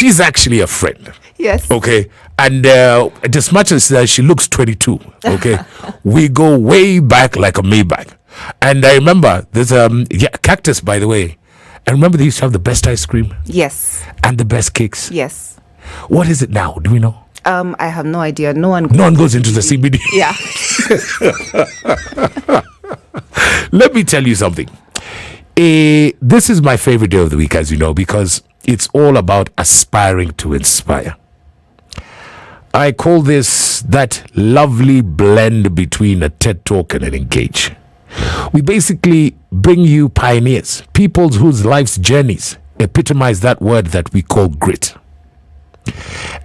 she's actually a friend. Yes. Okay. And as much as she looks 22, okay, we go way back like a Maybach. And I remember there's Cactus, by the way. And remember they used to have the best ice cream? Yes. And the best cakes? Yes. What is it now? Do we know? I have no idea. No one goes into the CBD. Yeah. Let me tell you something. This is my favorite day of the week, as you know, because it's all about aspiring to inspire. I call this that lovely blend between a TED Talk and an Engage. We basically bring you pioneers, people whose life's journeys epitomize that word that we call grit.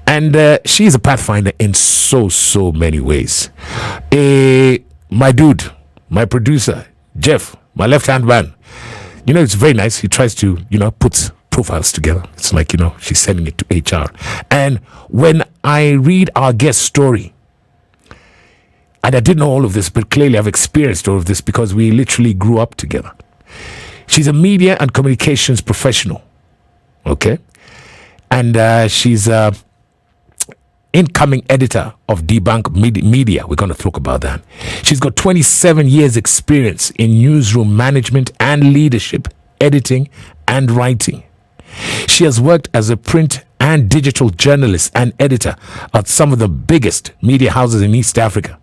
And she's a pathfinder in so many ways. My dude, my producer, Jeff, my left-hand man, it's very nice. He tries to, put profiles together. It's like, she's sending it to HR. And when I read our guest story, and I didn't know all of this, but clearly I've experienced all of this because we literally grew up together. She's a media and communications professional. Okay? And she's incoming editor of Debunk Media. We're going to talk about that. She's got 27 years experience in newsroom management and leadership, editing and writing. She has worked as a print and digital journalist and editor at some of the biggest media houses in East Africa.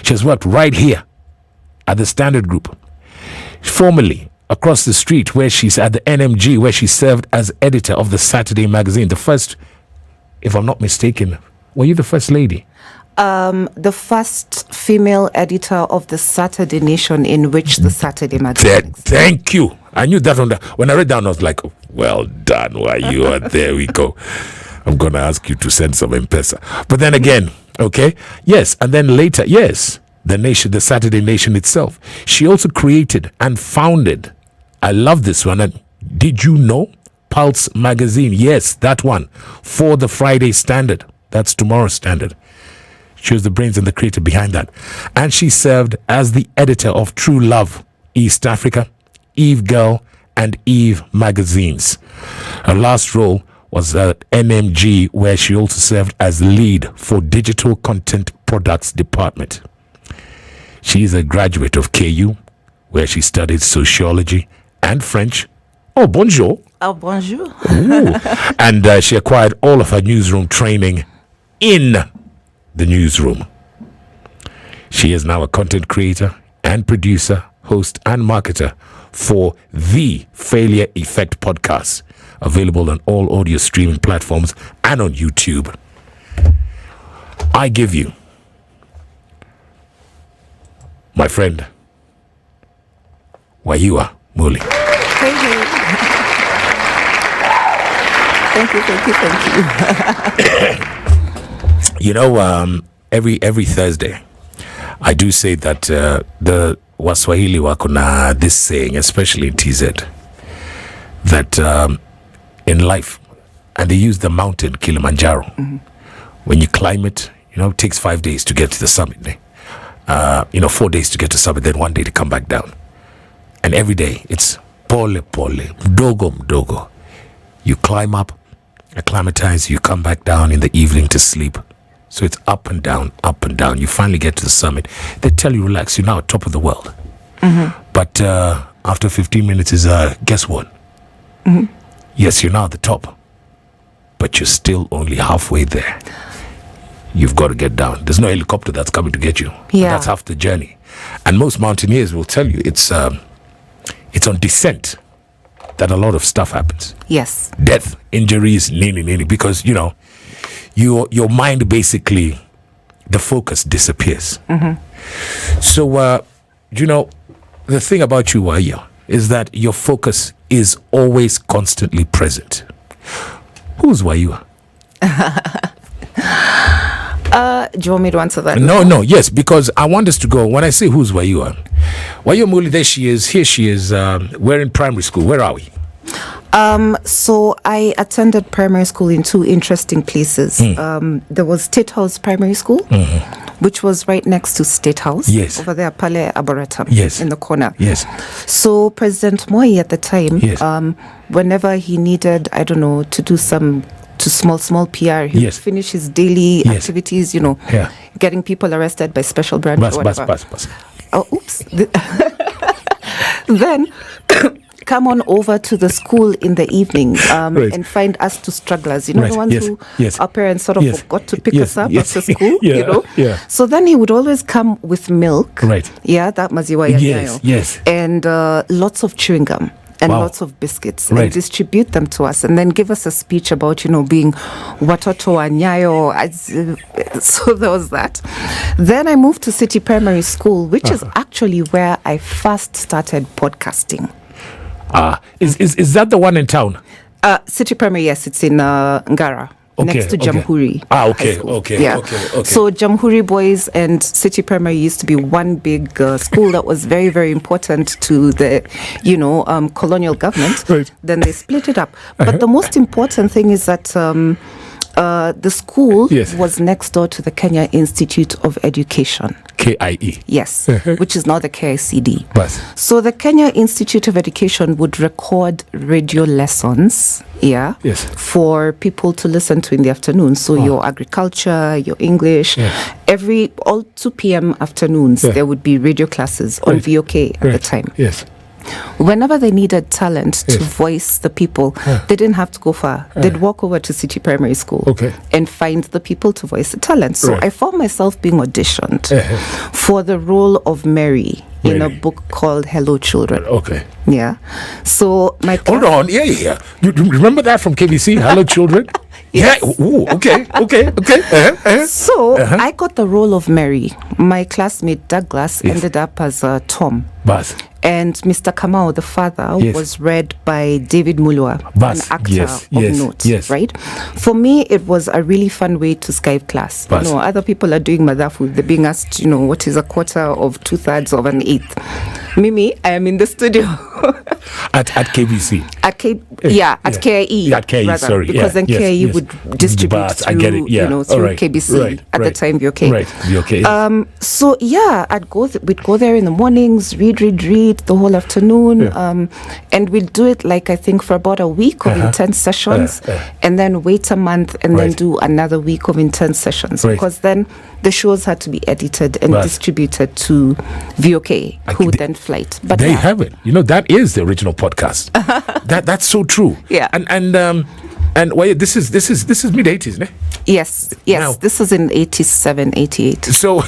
She has worked right here at the Standard Group, formerly across the street where she's at the NMG, where she served as editor of the Saturday magazine. The first, if I'm not mistaken, were you the first lady? The first female editor of the Saturday Nation, in which the Saturday magazine. Thank you. I knew that when I read down, I was like, well done, why you are there we go. I'm going to ask you to send some M-Pesa. But then again, okay, yes, and then later, yes, the Saturday Nation itself. She also created and founded, I love this one, and did you know? Pulse magazine, yes, that one, for the Friday Standard. That's tomorrow's Standard. She was the brains and the creator behind that. And she served as the editor of True Love, East Africa, Eve Girl, and Eve magazines. Her last role was at NMG, where she also served as lead for Digital Content Products Department. She is a graduate of KU, where she studied sociology and French. Oh, bonjour. Oh, bonjour. And she acquired all of her newsroom training in the newsroom. She is now a content creator and producer, host, and marketer for the Failure Effect podcast, available on all audio streaming platforms and on YouTube. I give you, my friend, Wayua Muli. Hey. Thank you. Every Thursday, I do say that the Waswahili wako na this saying, especially in TZ, that in life, and they use the mountain Kilimanjaro. Mm-hmm. When you climb it, it takes 5 days to get to the summit. 4 days to get to the summit, then 1 day to come back down. And every day, it's pole, mdogo. You climb up, acclimatize, you come back down in the evening to sleep. So it's up and down. You finally get to the summit. They tell you, relax, you're now at top of the world. Mm-hmm. But after 15 minutes is, guess what? Mm-hmm. Yes, you're now at the top. But you're still only halfway there. You've got to get down. There's no helicopter that's coming to get you. Yeah. That's half the journey. And most mountaineers will tell you it's on descent that a lot of stuff happens. Yes. Death, injuries, nini, because, your mind basically, the focus disappears. Mm-hmm. So, the thing about you, Waya, is that your focus is always constantly present. Who's Wayua? Do you want me to answer that? No, yes, because I want us to go. When I say who's Wayua Muli, there she is, here she is. We're in primary school. Where are we? So I attended primary school in two interesting places. There was State House Primary School, which was right next to State House. Yes. Over there, Pale Arboretum. Yes. In the corner. Yes. So President Moi at the time, yes. whenever he needed, to do some to small PR. He would finish his daily activities, getting people arrested by special branch or whatever. Oh, oops. Then come on over to the school in the evening and find us two strugglers, the ones who our parents sort of forgot to pick us up after school, So then he would always come with milk. Right. Yeah, that maziwa ya nyayo. Yes. And lots of chewing gum. And lots of biscuits and distribute them to us and then give us a speech about, being watoto wa nyayo. So there was that. Then I moved to City Primary School, which is actually where I first started podcasting. Is that the one in town? City Primary, yes, it's in Ngara. Next to Jamhuri. Okay. So Jamhuri Boys and City Primary used to be one big school that was very, very important to the, colonial government. Right. Then they split it up. But the most important thing is that the school was next door to the Kenya Institute of Education. KIE. Yes, which is now the KICD. So the Kenya Institute of Education would record radio lessons, for people to listen to in the afternoon. So your agriculture, your English, all 2 p.m. afternoons, there would be radio classes on VOK at the time. Yes. Whenever they needed talent to voice the people, they didn't have to go far. They'd walk over to City Primary School and find the people to voice the talent. So I found myself being auditioned for the role of Mary in a book called Hello Children. Okay. Yeah. So my Hold on. Yeah. You remember that from KBC? Hello Children? Yes. Yeah. Ooh, okay. So I got the role of Mary. My classmate Douglas ended up as Tom. And Mr. Kamau, the father, was read by David Mulwa, an actor of note. Right? For me, it was a really fun way to Skype class. Other people are doing madhafu. They're being asked, what is a quarter of 2/3 of an eighth. Mimi, I am in the studio. at KBC. At KIE. At KIE, rather, sorry. Because then KIE would distribute through, I get it. through KBC at the time, VOK. Right, VOK. So we'd go there in the mornings, read the whole afternoon, and we'd do it I think for about a week of intense sessions, and then wait a month and then do another week of intense sessions, because then the shows had to be edited and distributed to VOK, who would then flight. But there you have it. That is the original podcast. That's so true. Yeah. And wait, this is mid 80s, ne? Yes. Now, this is in 87, 88. So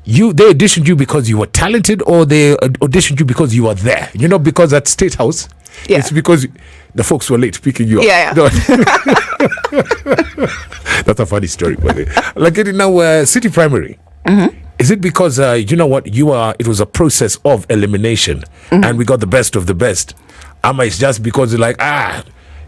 they auditioned you because you were talented, or they auditioned you because you were there? Because at State House, it's because the folks were late picking you up. Yeah. That's a funny story, by the way. Like now, City Primary. Is it because it was a process of elimination, and we got the best of the best? Ama it's just because you're like,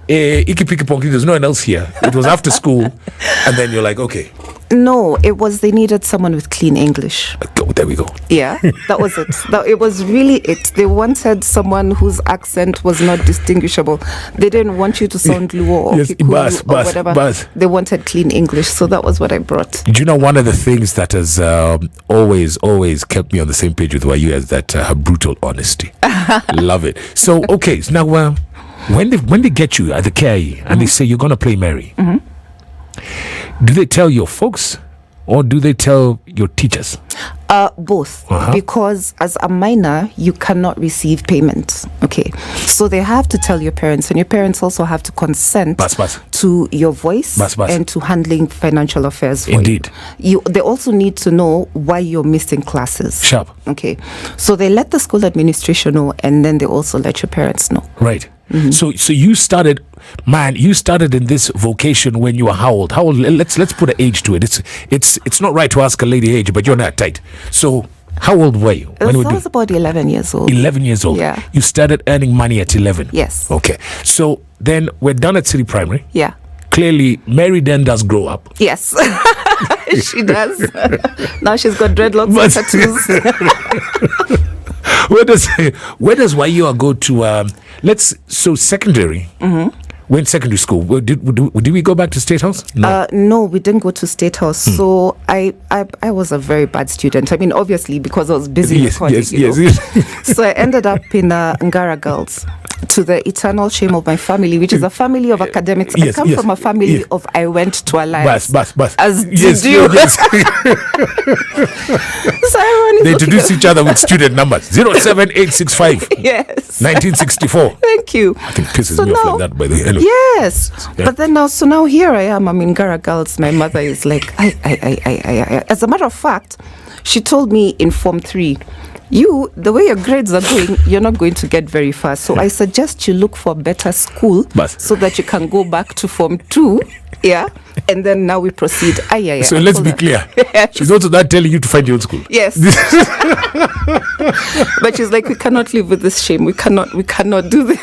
iki piki ponki, there's no one else here. It was after school, and then you're like, okay. No, it was they needed someone with clean English. There we go. Yeah, that was it. It was really it. They wanted someone whose accent was not distinguishable. They didn't want you to sound Luo or Kikuyu or whatever. They wanted clean English, so that was what I brought. Do you know one of the things that has always kept me on the same page with YU is that her brutal honesty. Love it. So, okay, so now when they get you at the KIE and they say you're going to play Mary, do they tell your folks or do they tell your teachers? Both, because as a minor, you cannot receive payment. Okay, so they have to tell your parents, and your parents also have to consent to your voice and to handling financial affairs for you. They also need to know why you're missing classes. Sharp. Okay, so they let the school administration know, and then they also let your parents know. Right. So you started in this vocation when you were how old? Let's put an age to it. It's not right to ask a lady age, but you're not tight. So how old were you? I was about 11 years old. 11 years old. Yeah. You started earning money at 11. Yes. Okay. So then we're done at City Primary. Yeah. Clearly, Mary then does grow up. Yes, she does. Now she's got dreadlocks and tattoos. Where does YU go to? Secondary. When secondary school, did we go back to State House? No, we didn't go to State House. So I was a very bad student. I mean, obviously because I was busy recording. Yes. So I ended up in Ngara Girls. to the eternal shame of my family, which is a family of academics. Yes, I come from a family of I went to Alliance. Bus. As Yes, did you. yes. So everyone They introduce each other with student numbers. 07865. Yes. 1964. Thank you. I think pisses me off like that, by the way. Anyway. Yes. Yeah. But then now here I am. I'm in Gara Girls. My mother is like, I. As a matter of fact, she told me in Form 3, the way your grades are going, you're not going to get very far. So I suggest you look for a better school so that you can go back to Form 2. Yeah. And then now we proceed. So let's be cleer. She's also not telling you to find your own school. Yes. But she's like, we cannot live with this shame. We cannot do this.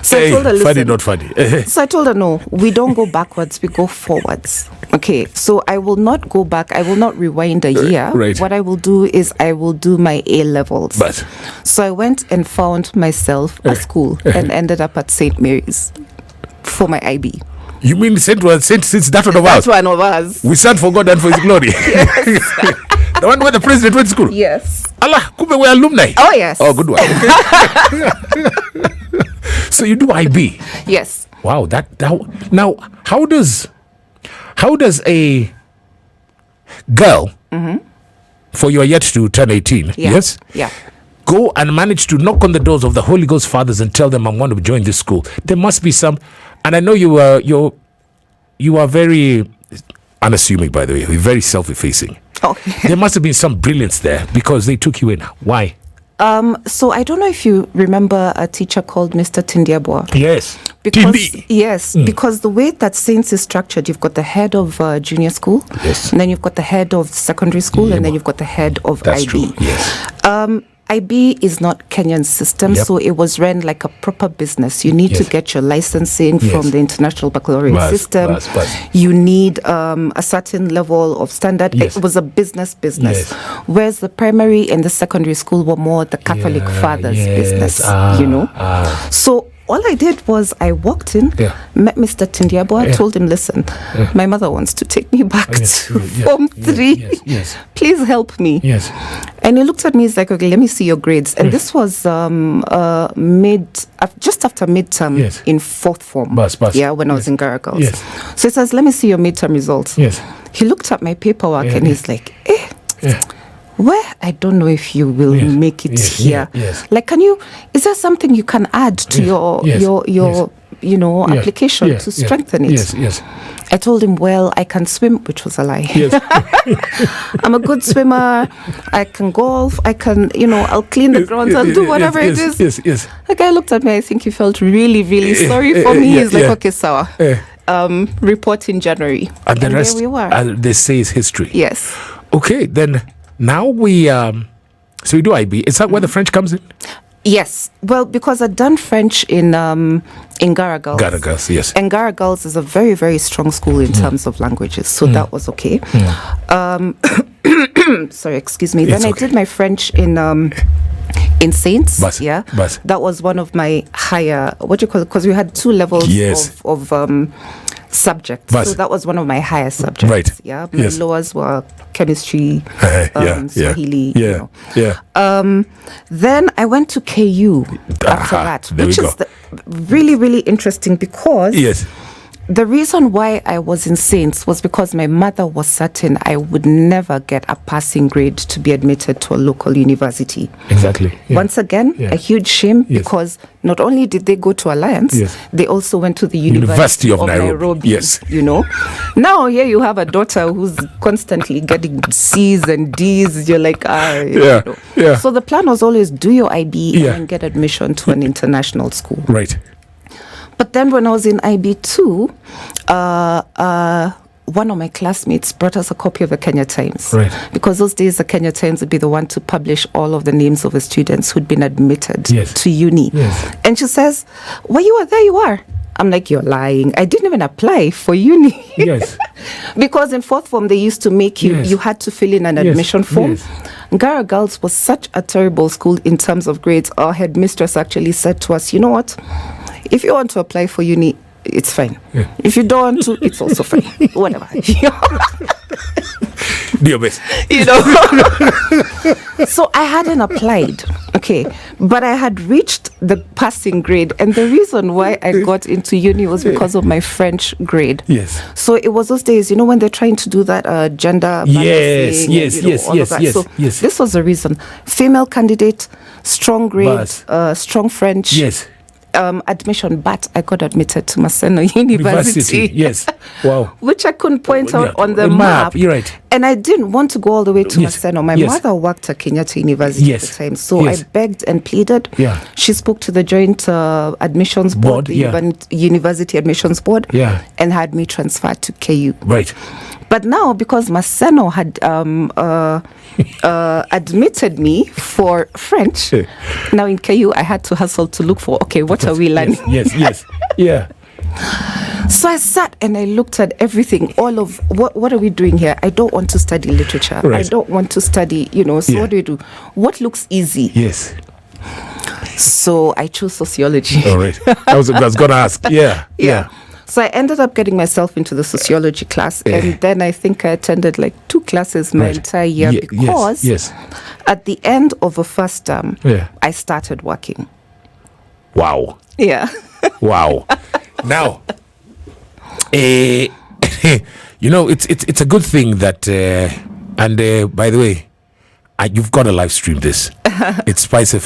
So I told her, listen. Funny, not funny. So I told her, no, we don't go backwards, we go forwards. Okay, so I will not go back. I will not rewind a year. Right. What I will do is I will do my A levels. So I went and found myself a school and ended up at St. Mary's for my IB. You mean since that one of us? That one of us. We stand for God and for His glory. Yes. The one where the president went to school? Yes. Allah, we're alumni. Oh, yes. Oh, good one. Okay. So you do IB? Yes. Wow. Now, how does a girl, for you are yet to turn 18, yes? Yeah. Go and manage to knock on the doors of the Holy Ghost fathers and tell them I want to join this school? There must be some, and I know you are very unassuming, by the way. You're very self-effacing. Okay. There must have been some brilliance there because they took you in. Why? So I don't know if you remember a teacher called Mr. Tindiabwa. Yes. Because the way that Saints is structured, you've got the head of junior school, yes, and then you've got the head of secondary school, and then you've got the head of That's IB. True. Yes. IB is not Kenyan system, so it was run like a proper business. You need to get your licensing from the International Baccalaureate system. You need a certain level of standard. It was a business. Whereas the primary and the secondary school were more the Catholic fathers' business, So all I did was I walked in, met Mr. Tindiabwa, told him, listen, my mother wants to take me back to Form 3. Please help me. And he looked at me, he's like, okay, let me see your grades. And this was just after midterm in fourth form. When I was in Gara Girls. So he says, let me see your midterm results. He looked at my paperwork and he's like, where I don't know if you will make it here. Like, is there something you can add to your application to strengthen it? I told him, well, I can swim, which was a lie. I'm a good swimmer. I can golf. I can, I'll clean the grounds. I'll do whatever it is. The guy looked at me. I think he felt really, really sorry for me. He's like, okay, sawa. Report in January. And the rest, we were. They say is history. Yes. Okay, then now we do IB. Is that where the French comes in? Yes. Well, because I'd done French in Gara Girls. Gara Girls, yes. And Gara Girls is a very, very strong school in terms of languages. So that was okay. Sorry, excuse me. Then I did my French in Saints. That was one of my higher, because we had 2 levels of subjects. So that was one of my higher subjects. Right. Yeah. My lowers were chemistry, Swahili. Then I went to KU after that, which is really, really interesting because the reason why I was in Saints was because my mother was certain I would never get a passing grade to be admitted to a local university. Exactly. Once again, a huge shame because not only did they go to Alliance, they also went to the University of Nairobi. Now here you have a daughter who's constantly getting C's and D's. You're like, So the plan was always do your IB and get admission to an international school. Right. But then when I was in IB2, one of my classmates brought us a copy of the Kenya Times. Right. Because those days the Kenya Times would be the one to publish all of the names of the students who'd been admitted to uni. And she says, well, you are there, you are. I'm like, you're lying. I didn't even apply for uni. Because in fourth form, they used to make you had to fill in an admission form. Gara Girls was such a terrible school in terms of grades. Our headmistress actually said to us, you know what? If you want to apply for uni, it's fine. If you don't want to, it's also fine. Whatever. Do your best. So I hadn't applied. Okay, but I had reached the passing grade, and the reason why I got into uni was because of my French grade. Yes. So it was those days, when they're trying to do that gender balancing. Yes. So this was the reason. Female candidate, strong grade, strong French. Yes. Admission, but I got admitted to Maseno University. Yes. Wow. Which I couldn't point out on the map. You're right. And I didn't want to go all the way to Maseno. My mother worked at Kenyatta University at the time. So I begged and pleaded. Yeah. She spoke to the joint admissions board, the University Admissions Board, and had me transferred to KU. Right. But now, because Maseno had admitted me for French, now in KU, I had to hustle to look for, what are we learning? Yes. Yeah. So I sat and I looked at everything, all of what are we doing here? I don't want to study literature. Right. I don't want to study, so what do we do? What looks easy? Yes. So I chose sociology. All right. I was going to ask. Yeah. So I ended up getting myself into the sociology class, and then I think I attended like 2 classes my entire year because at the end of the first term, I started working. Wow. Yeah. Wow. Now, it's a good thing that, and by the way, you've got to live stream this. It's spicefm.co.ke.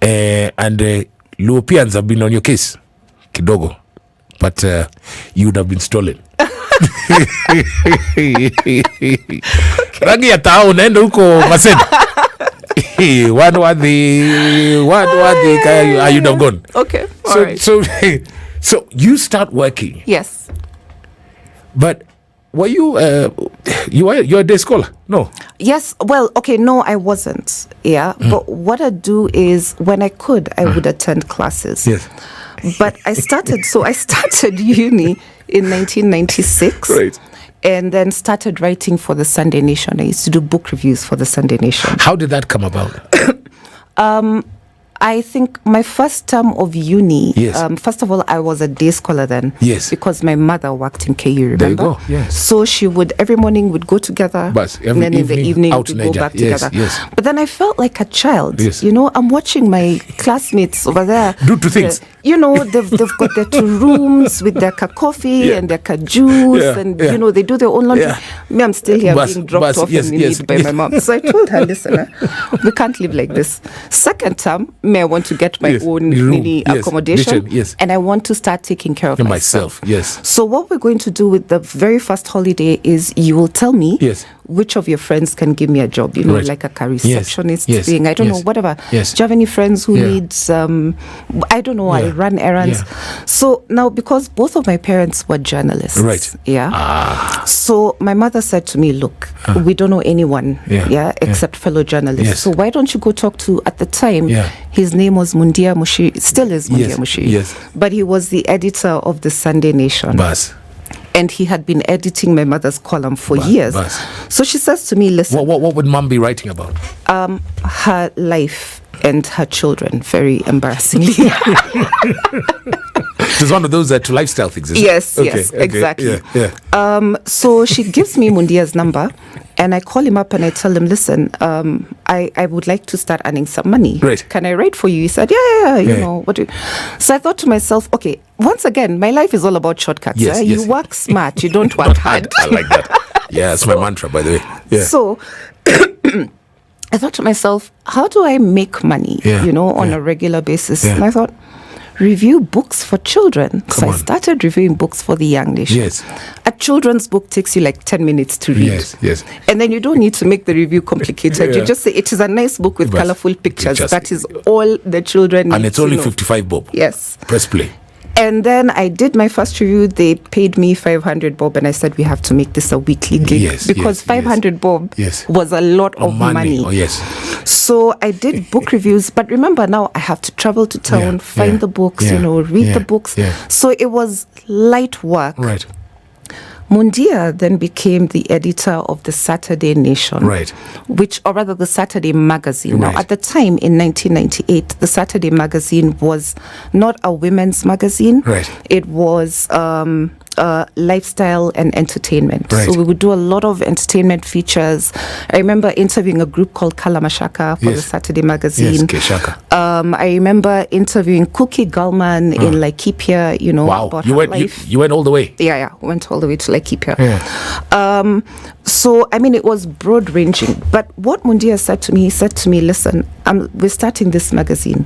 And Europeans have been on your case. Kidogo, but you would have been stolen. Rangi ya tao unaenda huko Maseno. One you'd have gone. Okay. So you start working. Yes. But were you're a day scholar? No. Yes. Well, no, I wasn't. Yeah. But what I do is when I could, I would attend classes. Yes. But I started uni in 1996. Right. And then started writing for the Sunday Nation. I used to do book reviews for the Sunday Nation. How did that come about? I think my first term of uni, first of all, I was a day scholar then. Yes. Because my mother worked in KU, remember? There you go, yes. So she would, every morning we'd go together. And then in the evening we'd go back together. Yes. But then I felt like a child. Yes. I'm watching my classmates over there. Do 2 things. They've got their 2 rooms with their coffee and their juice and, they do their own laundry. Me, I'm still here being dropped off and needed by my mom. So I told her, listen, we can't live like this. Second term, I want to get my own mini accommodation, and I want to start taking care of myself. Yes. So what we're going to do with the very first holiday is you will tell me which of your friends can give me a job, like a car receptionist thing. I don't know, whatever. Yes. Do you have any friends who need I don't know, I run errands. So now, because both of my parents were journalists. Right. Yeah. So my mother said to me, look, we don't know anyone, except fellow journalists. Yes. So why don't you go talk to, at the time, his name was Mundia Mushi, still is Mundia Mushi. Yes. But he was the editor of the Sunday Nation. And he had been editing my mother's column for years. So she says to me, listen. What would mom be writing about? Her life and her children, very embarrassingly. It was one of those to lifestyle things, isn't yes, it? Yes, exactly. Yeah. So she gives me Mundia's number, and I call him up and I tell him, listen, I would like to start earning some money. Right. Can I write for you? He said, yeah. So I thought to myself, okay, once again, my life is all about shortcuts. Yes. You work smart, you don't work hard. I like that. Yeah, that's my mantra, by the way. Yeah. So I thought to myself, how do I make money, on a regular basis? Yeah. And I thought, review books for children. I started reviewing books for the young nation. Yes. A children's book takes you like 10 minutes to read. Yes. And then you don't need to make the review complicated. You just say it is a nice book with colorful pictures. That is all the children need. And it's only 55 bob. Yes. Press play. And then I did my first review. They paid me 500 bob, and I said, we have to make this a weekly gig. Because 500 bob was a lot of money. Oh, yes. So I did book reviews. But remember, now I have to travel to town, find the books, read the books. So it was light work. Right. Mundia then became the editor of the Saturday Nation, right? Or rather the Saturday Magazine. Right. Now, at the time in 1998, the Saturday Magazine was not a women's magazine. Right. It was lifestyle and entertainment. Right. So we would do a lot of entertainment features. I remember interviewing a group called Kalamashaka for the Saturday magazine. Yes, Keshaka. I remember interviewing Cookie Gallman in Laikipia, about her life. You went all the way? Yeah, went all the way to Laikipia. Yeah. So, I mean, it was broad-ranging. But what Mundia said to me, he said to me, listen, we're starting this magazine,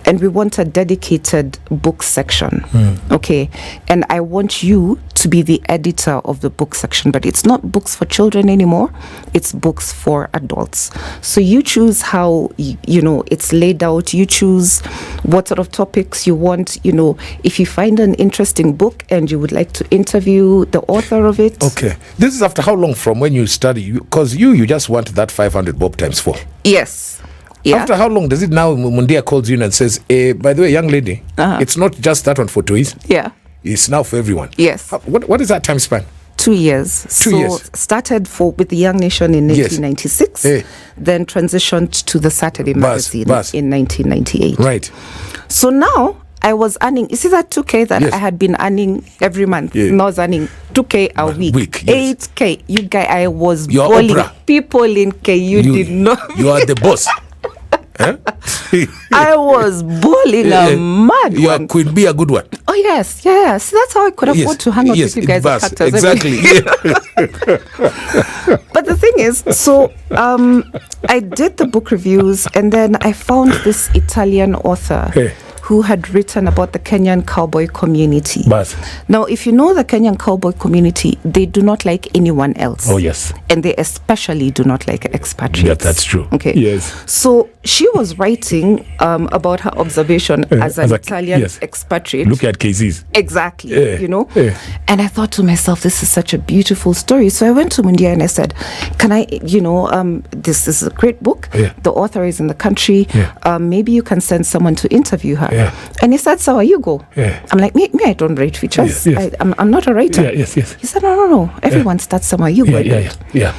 and we want a dedicated book section, okay? And I want you to be the editor of the book section, but it's not books for children anymore. It's books for adults. So you choose how, it's laid out. You choose what sort of topics you want. If you find an interesting book and you would like to interview the author of it. Okay. This is after how long from when you study? Because you just want that 500 bob times 4. Yes. Yeah. After how long does it now Mundia calls you in and says, by the way, young lady, it's not just that one for toys. Yeah. It's now for everyone. Yes. What is that time span? 2 years. 2 years. Started with the Young Nation in 1996, then transitioned to the Saturday magazine in 1998. Right. So now I was earning, you see that 2K that I had been earning every month? Yeah. Now I was earning 2K a week. 8K. You guys, I was balling. People in KU did not. You are the boss. I was balling a mad one. You could be a good one. Oh, yes. Yeah. So that's how I could afford to hang out with you guys at Cactus. Exactly. But the thing is, so I did the book reviews, and then I found this Italian author who had written about the Kenyan cowboy community. Now, if you know the Kenyan cowboy community, they do not like anyone else. Oh, yes. And they especially do not like expatriates. Yeah, that's true. Okay. Yes. So she was writing about her observation as an Italian expatriate. Look at cases. Exactly. And I thought to myself, this is such a beautiful story. So I went to Mundia and I said, can I, this is a great book. The author is in the country. Maybe you can send someone to interview her. And he said, so you go. I'm like, me, I don't write features. I'm not a writer. Yes. He said, no. Everyone starts somewhere. You go. Yeah.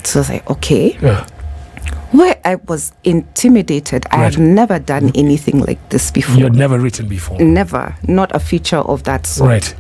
So I was like, okay. Where I was intimidated. I have never done anything like this before. You had never written before? Never. Not a feature of that sort, Right.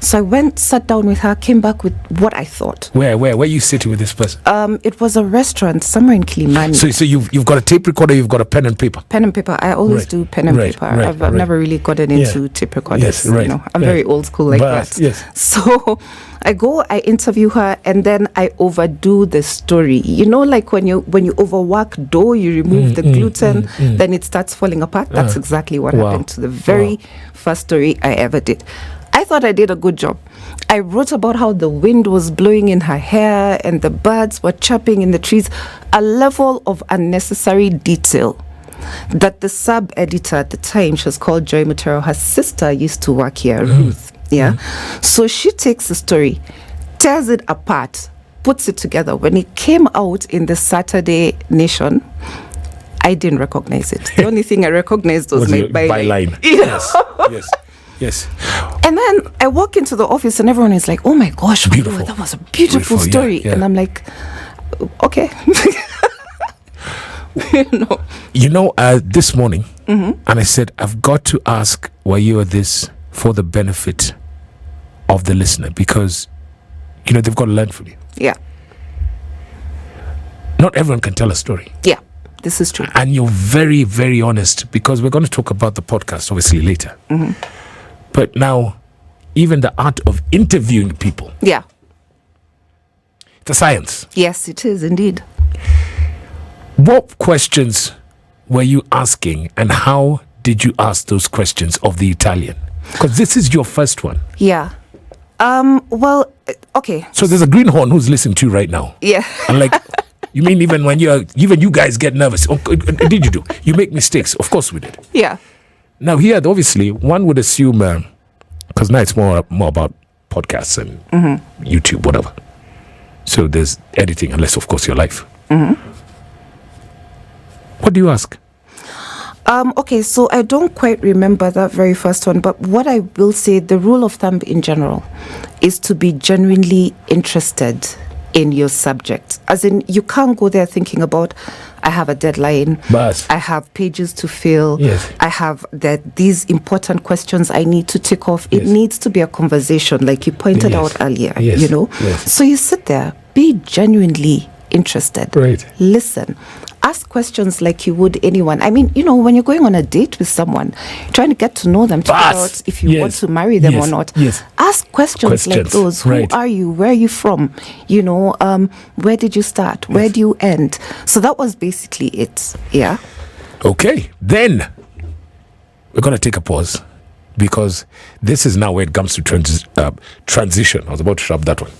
So I went, sat down with her, came back with what I thought. Where are you sitting with this person? It was a restaurant somewhere in Kilimani. So you've got a tape recorder, you've got a pen and paper? Pen and paper. I always do pen and paper. I've never really gotten into tape recorders. I'm very old school like that. Yes. So I go, I interview her, and then I overdo the story. Like when you overwork dough, you remove the gluten, then it starts falling apart. That's exactly what happened to the very first story I ever did. I thought I did a good job. I wrote about how the wind was blowing in her hair and the birds were chirping in the trees, a level of unnecessary detail that the sub-editor at the time, she was called Joy Mutero, her sister used to work here, Ruth. So she takes the story, tears it apart, puts it together. When it came out in the Saturday Nation, I didn't recognize it. The only thing I recognized was my byline. Yes. And then I walk into the office and everyone is like, oh my gosh, beautiful. That was a beautiful story. And I'm like, okay. This morning, and I said, I've got to ask why you are this for the benefit of the listener, because they've got to learn from you. Yeah. Not everyone can tell a story. Yeah, this is true. And you're very, very honest, because we're going to talk about the podcast obviously later. But now, even the art of interviewing people. Yeah. It's a science. Yes, it is indeed. What questions were you asking, and how did you ask those questions of the Italian? Because this is your first one. Yeah. Well, okay. So there's a greenhorn who's listening to you right now. Yeah. And like, you mean even you guys get nervous? Did you do? You make mistakes. Of course we did. Yeah. Now here, obviously, one would assume, because now it's more about podcasts and YouTube, whatever. So there's editing, unless of course your life. What do you ask? Okay, so I don't quite remember that very first one, but what I will say, the rule of thumb in general is to be genuinely interested in your subject. As in, you can't go there thinking about, I have a deadline, I have pages to fill, I have these important questions I need to tick off. It needs to be a conversation, like you pointed out earlier, you know. So you sit there, be genuinely interested. Listen. Ask questions like you would anyone. I mean, you know, when you're going on a date with someone, trying to get to know them, to figure out if you want to marry them or not. Ask questions like those. Who are you? Where are you from? You know, where did you start? Where do you end? So that was basically it. Yeah. Okay. Then we're going to take a pause, because this is now where it comes to transition. I was about to shove that one.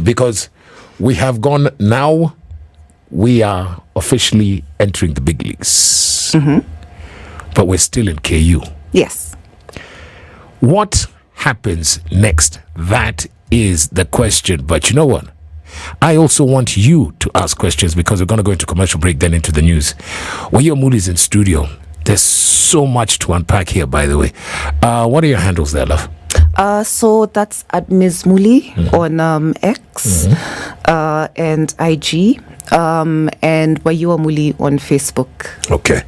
Because we have gone now. We are officially entering the big leagues. But we're still in KU. Yes. What happens next? That is the question. But you know what? I also want you to ask questions, because we're going to go into commercial break, then into the news. Wayo Muli's in studio. There's so much to unpack here, by the way. What are your handles there, love? So that's at Ms. Muli on X and IG. And Wayo Muli on Facebook. Okay.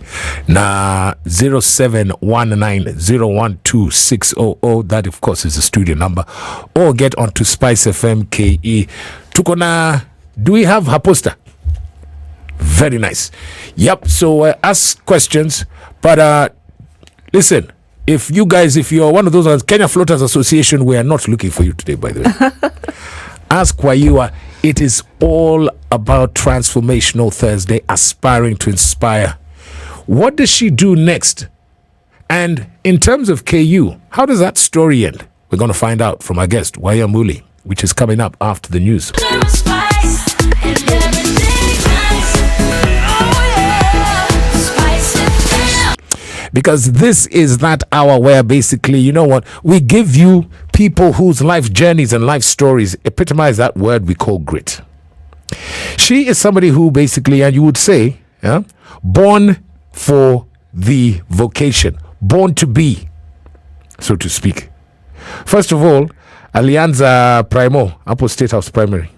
Now 0719012600. That of course is the studio number. Or get onto Spice FM KE. Tukona, do we have her poster? Very nice. Yep. So ask questions, but listen. If you're one of those Kenya Floaters Association, we are not looking for you today, by the way. Ask Wayua. It is all about Transformational Thursday, aspiring to inspire. What does she do next? And in terms of KU, how does that story end? We're going to find out from our guest, Wayo Muli, which is coming up after the news. Because this is that hour where basically, you know what, we give you people whose life journeys and life stories epitomize that word we call grit. She is somebody who basically, and you would say, born for the vocation, born to be, so to speak. First of all, Alianza Primo, Apple State House Primary.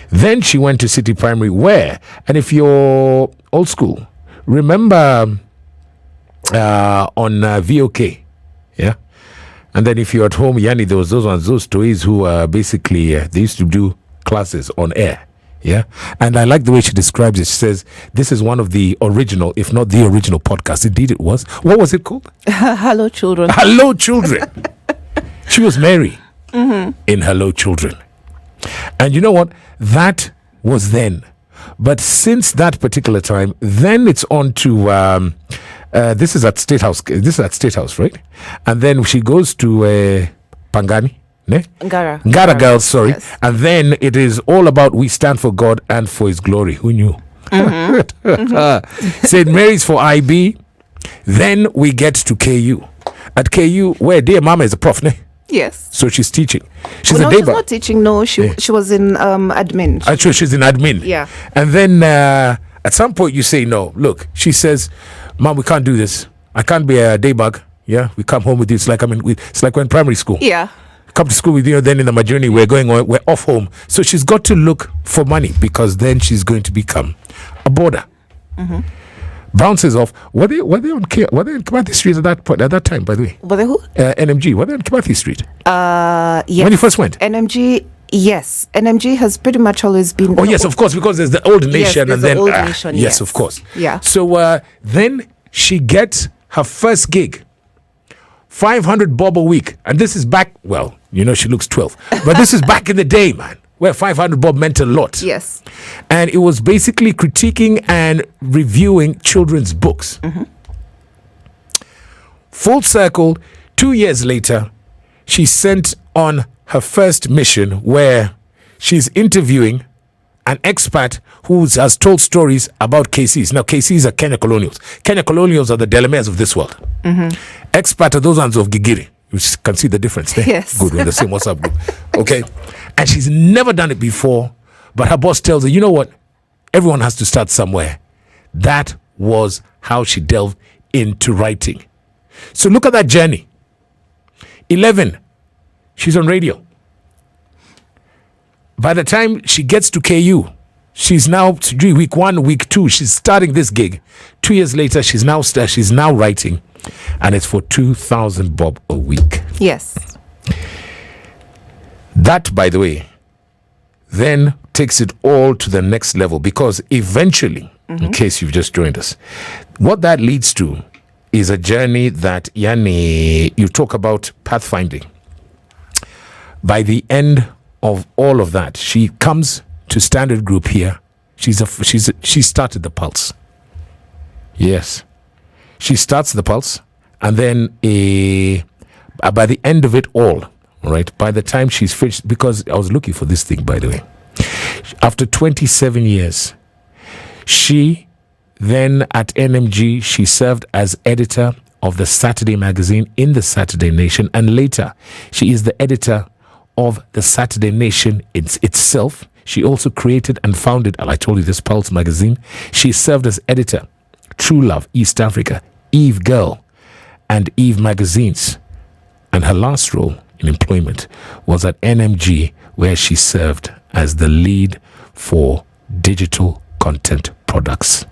Then she went to City Primary, where, and if you're old school, remember on VOK, yeah. And then if you're at home, Yani, there was those toys who basically they used to do classes on air, yeah. And I like the way she describes it. She says this is one of the original, if not the original podcast. Indeed, it was. What was it called? Hello, Children. Hello, Children. She was Mary in Hello, Children, and you know what? That was then. But since that particular time, then it's on to. This is at State House. This is at State House, right? And then she goes to Pangani, ne? Ngara Girls, sorry. Yes. And then it is all about we stand for God and for His glory. Who knew? St. Mary's for IB. Then we get to KU. At KU, where dear Mama is a prof, ne? Yes. So she's teaching. She's not teaching. No, she was in admin. Actually, she's in admin. Yeah. And then at some point you say no. Look, she says, Mom, we can't do this. I can't be a day bug. Yeah, we come home with you. It's like it's like we're in primary school. Yeah. Come to school with you. Then in the journey we're off home. So she's got to look for money, because then she's going to become a boarder. Bounces off. Were they in Kimathi Street at that time? By the way, were they who? NMG. Were they on Kimathi Street? Yes. When you first went, NMG. Yes, NMG has pretty much always been. Oh yes, of course, because there's the old nation, and then old nation, yes, of course. Yeah. So then she gets her first gig, 500 bob a week, and this is back. Well, you know she looks 12, but this is back in the day, man, where 500 bob meant a lot. Yes. And it was basically critiquing and reviewing children's books. Full circle. 2 years later, she's sent on her first mission, where she's interviewing an expat who has told stories about KCs. Now, KCs are Kenya Colonials. Kenya Colonials are the Delameres of this world. Expat are those ones of Gigiri. You can see the difference there. Yes. Good, we're in the same WhatsApp group. Okay. And she's never done it before, but her boss tells her, you know what? Everyone has to start somewhere. That was how she delved into writing. So look at that journey. 11. She's on radio. by the time she gets to KU, she's now week 1, week 2. She's starting this gig. 2 years later, she's now writing, and it's for 2,000 bob a week. Yes. That, by the way, then takes it all to the next level, because eventually, in case you've just joined us, what that leads to is a journey that you talk about pathfinding. By the end of all of that, she comes to Standard Group here. She started the Pulse. Yes, she starts the Pulse, and then by the end of it all right, by the time she's finished, because I was looking for this thing, by the way, after 27 years, she then at NMG, she served as editor of the Saturday magazine in the Saturday Nation, and later she is the editor of the Saturday Nation itself. She also created and founded, and I told you this, Pulse magazine. She served as editor, True Love, East Africa, Eve Girl, and Eve magazines. And her last role in employment was at NMG, where she served as the lead for digital content products.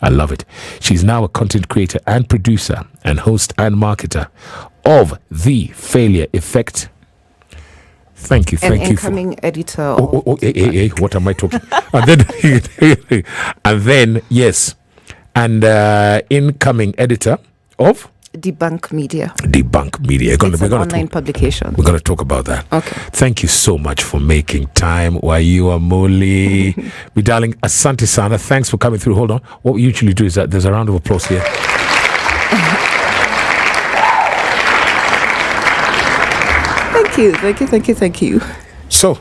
I love it. She's now a content creator and producer and host and marketer of The Failure Effect. Thank you. Incoming editor. Hey, what am I talking? and then yes, and incoming editor of Debunk Media. It's an online publication. We're going to talk about that. Okay. Thank you so much for making time. Waiua Moli. My darling, Asante Sana, thanks for coming through. Hold on. What we usually do is that there's a round of applause here. Thank you. So,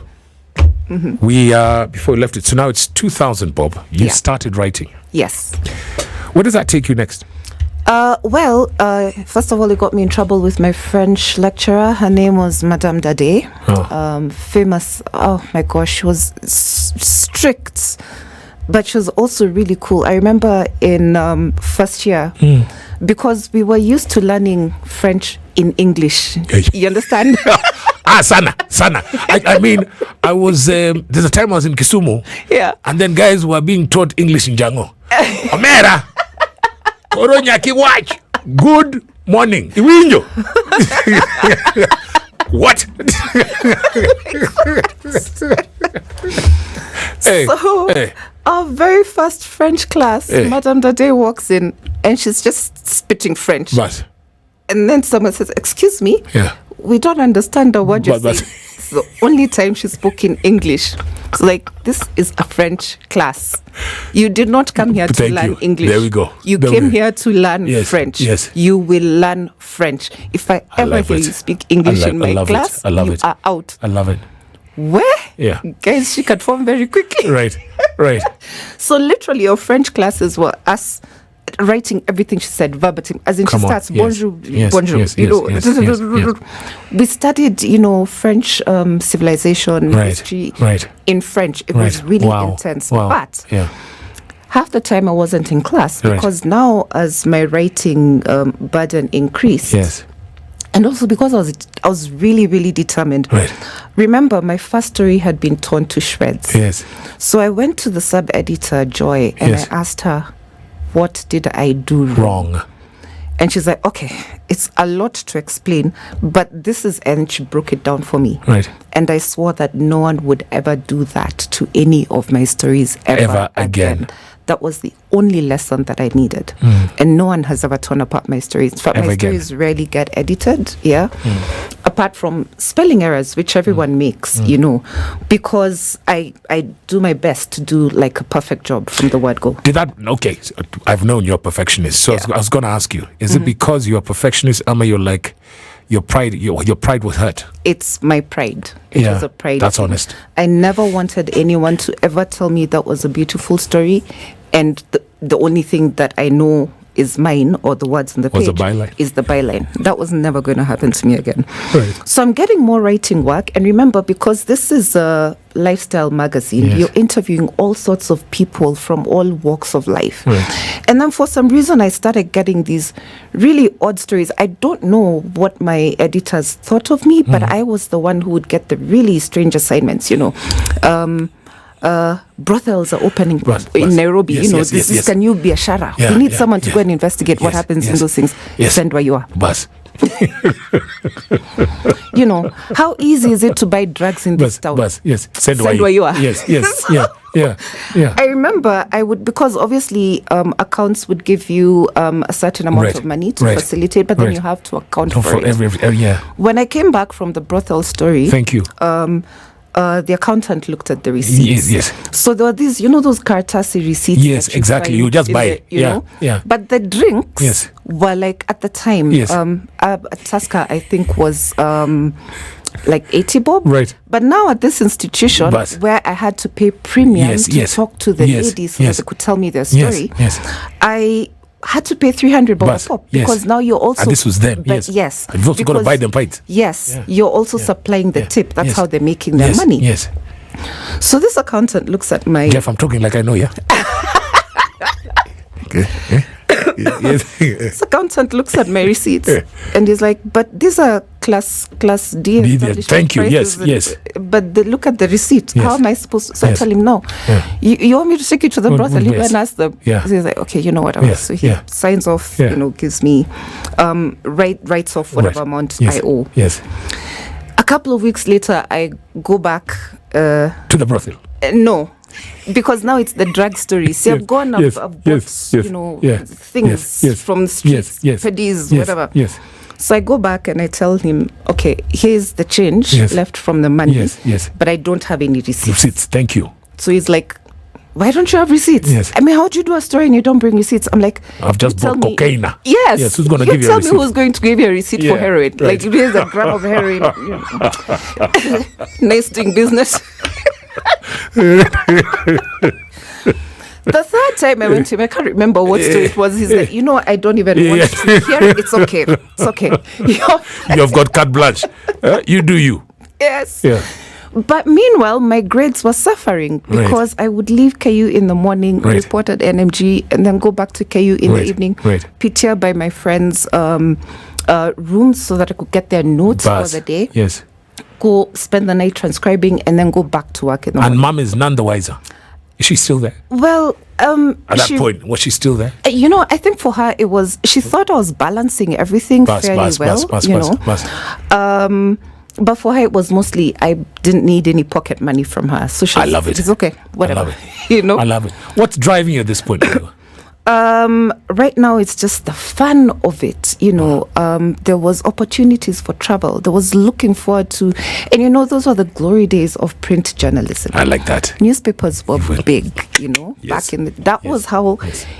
we, before we left it, so now it's 2,000 bob. You started writing. Yes. Where does that take you next? First of all, it got me in trouble with my French lecturer. Her name was Madame Dade. Famous. Oh my gosh, she was strict, but she was also really cool. I remember in first year, because we were used to learning French in English. You understand? Sana. I mean, I was, there's a time I was in Kisumu. Yeah. And then guys were being taught English in Jango. Omera. Oronyaki watch. Good morning. Iwinjo. What? Our very first French class, Madame Dade walks in and she's just spitting French. But, and then someone says, "Excuse me, we don't understand the word you're saying." It's the only time she spoke in English. It's like, this is a French class. You did not come here to learn English. There we go. You came here to learn French. Yes. You will learn French. If I ever hear you speak English in my class, you are out. I love it. Where? Yeah. Guys, she could form very quickly. Right. So literally, your French classes were us writing everything she said verbatim, as in she starts bonjour. We studied, French civilization, history in French. It was really intense. But half the time I wasn't in class because now, as my writing burden increased, and also because I was really, really determined. Remember, my first story had been torn to shreds. So I went to the sub-editor, Joy, and I asked her, what did I do wrong? And she's like, okay, it's a lot to explain, but this is, and she broke it down for me. And I swore that no one would ever do that to any of my stories ever again. That was the only lesson that I needed. And no one has ever torn apart my stories. In fact, my stories rarely get edited, apart from spelling errors, which everyone makes, because I do my best to do like a perfect job from the word go. Okay, so I've known you're a perfectionist, so I was going to ask you, is it because you're a perfectionist, Ama, you're like, your pride was hurt? It's my pride. It was a pride. That's honest. I never wanted anyone to ever tell me that was a beautiful story, and the only thing that I know is mine, or the words on the page, is the byline. That was never going to happen to me again. So I'm getting more writing work, and remember, because this is lifestyle magazine, you're interviewing all sorts of people from all walks of life. Right. And then for some reason, I started getting these really odd stories. I don't know what my editors thought of me, but I was the one who would get the really strange assignments, brothels are opening in Nairobi. This can you be a shara? We need someone to go and investigate what happens in those things. Send where you are. Bus. How easy is it to buy drugs in this town? Yes. Send where you are. Yes. Yeah. I remember I would, because obviously accounts would give you a certain amount of money to facilitate, but then you have to account for it. When I came back from the brothel story, thank you. The accountant looked at the receipts. Yes. So there were these, those Karatasi receipts. Yes, exactly. You just buy. Yeah. But the drinks were like, at the time, Tusker, I think, was like 80 bob. Right. But now at this institution, where I had to pay premium to talk to the ladies so that they could tell me their story, I had to pay 300 bob a pop, because now you're also... And this was them, yes. You've also got to buy them pints. Yes, you're also supplying the tip. That's how they're making their money. Yes. So this accountant looks at my... Jeff, I'm talking like I know, This accountant looks at my receipts and he's like, but these are class D. Thank you. Prices, Yes. But look at the receipt. How am I supposed to? So I tell him, no. You want me to take you to the brothel? You and ask them. So he's like, okay, you know what? So he signs off, gives me, writes off whatever amount I owe. Yes. A couple of weeks later, I go back. To the brothel? No. Because now it's the drug story. See, I've gone, I've bought, things from streets, pedis, whatever. Yes. So I go back and I tell him, okay, here's the change left from the money. But I don't have any receipts. Thank you. So he's like, why don't you have receipts? Yes. I mean, how do you do a story and you don't bring receipts? I'm like, I've just bought cocaine. Yes. Who's going to give you a receipt? Tell me who's going to give you a receipt for heroin. Right. Like, here's a gram of heroin. Nice doing business. The third time I went to him, I can't remember what story it was. He's like, I don't even want to hear it. It's okay. It's okay. You've got carte blanche. You do you. Yes. Yeah. But meanwhile, my grades were suffering because I would leave KU in the morning, report at NMG, and then go back to KU in the evening, picture by my friends' rooms so that I could get their notes for the day. Yes. Go spend the night transcribing and then go back to work in the morning. And mom is none the wiser. Is she still there? Well, at that point, was she still there? I think for her it was, she thought I was balancing everything fairly well. But for her it was mostly, I didn't need any pocket money from her. So I love it. It's okay, whatever. I love it. I love it. What's driving you at this point? Right now it's just the fun of it. There was opportunities for travel. There was looking forward to, and those were the glory days of print journalism. I like that. Newspapers were big, back in that was how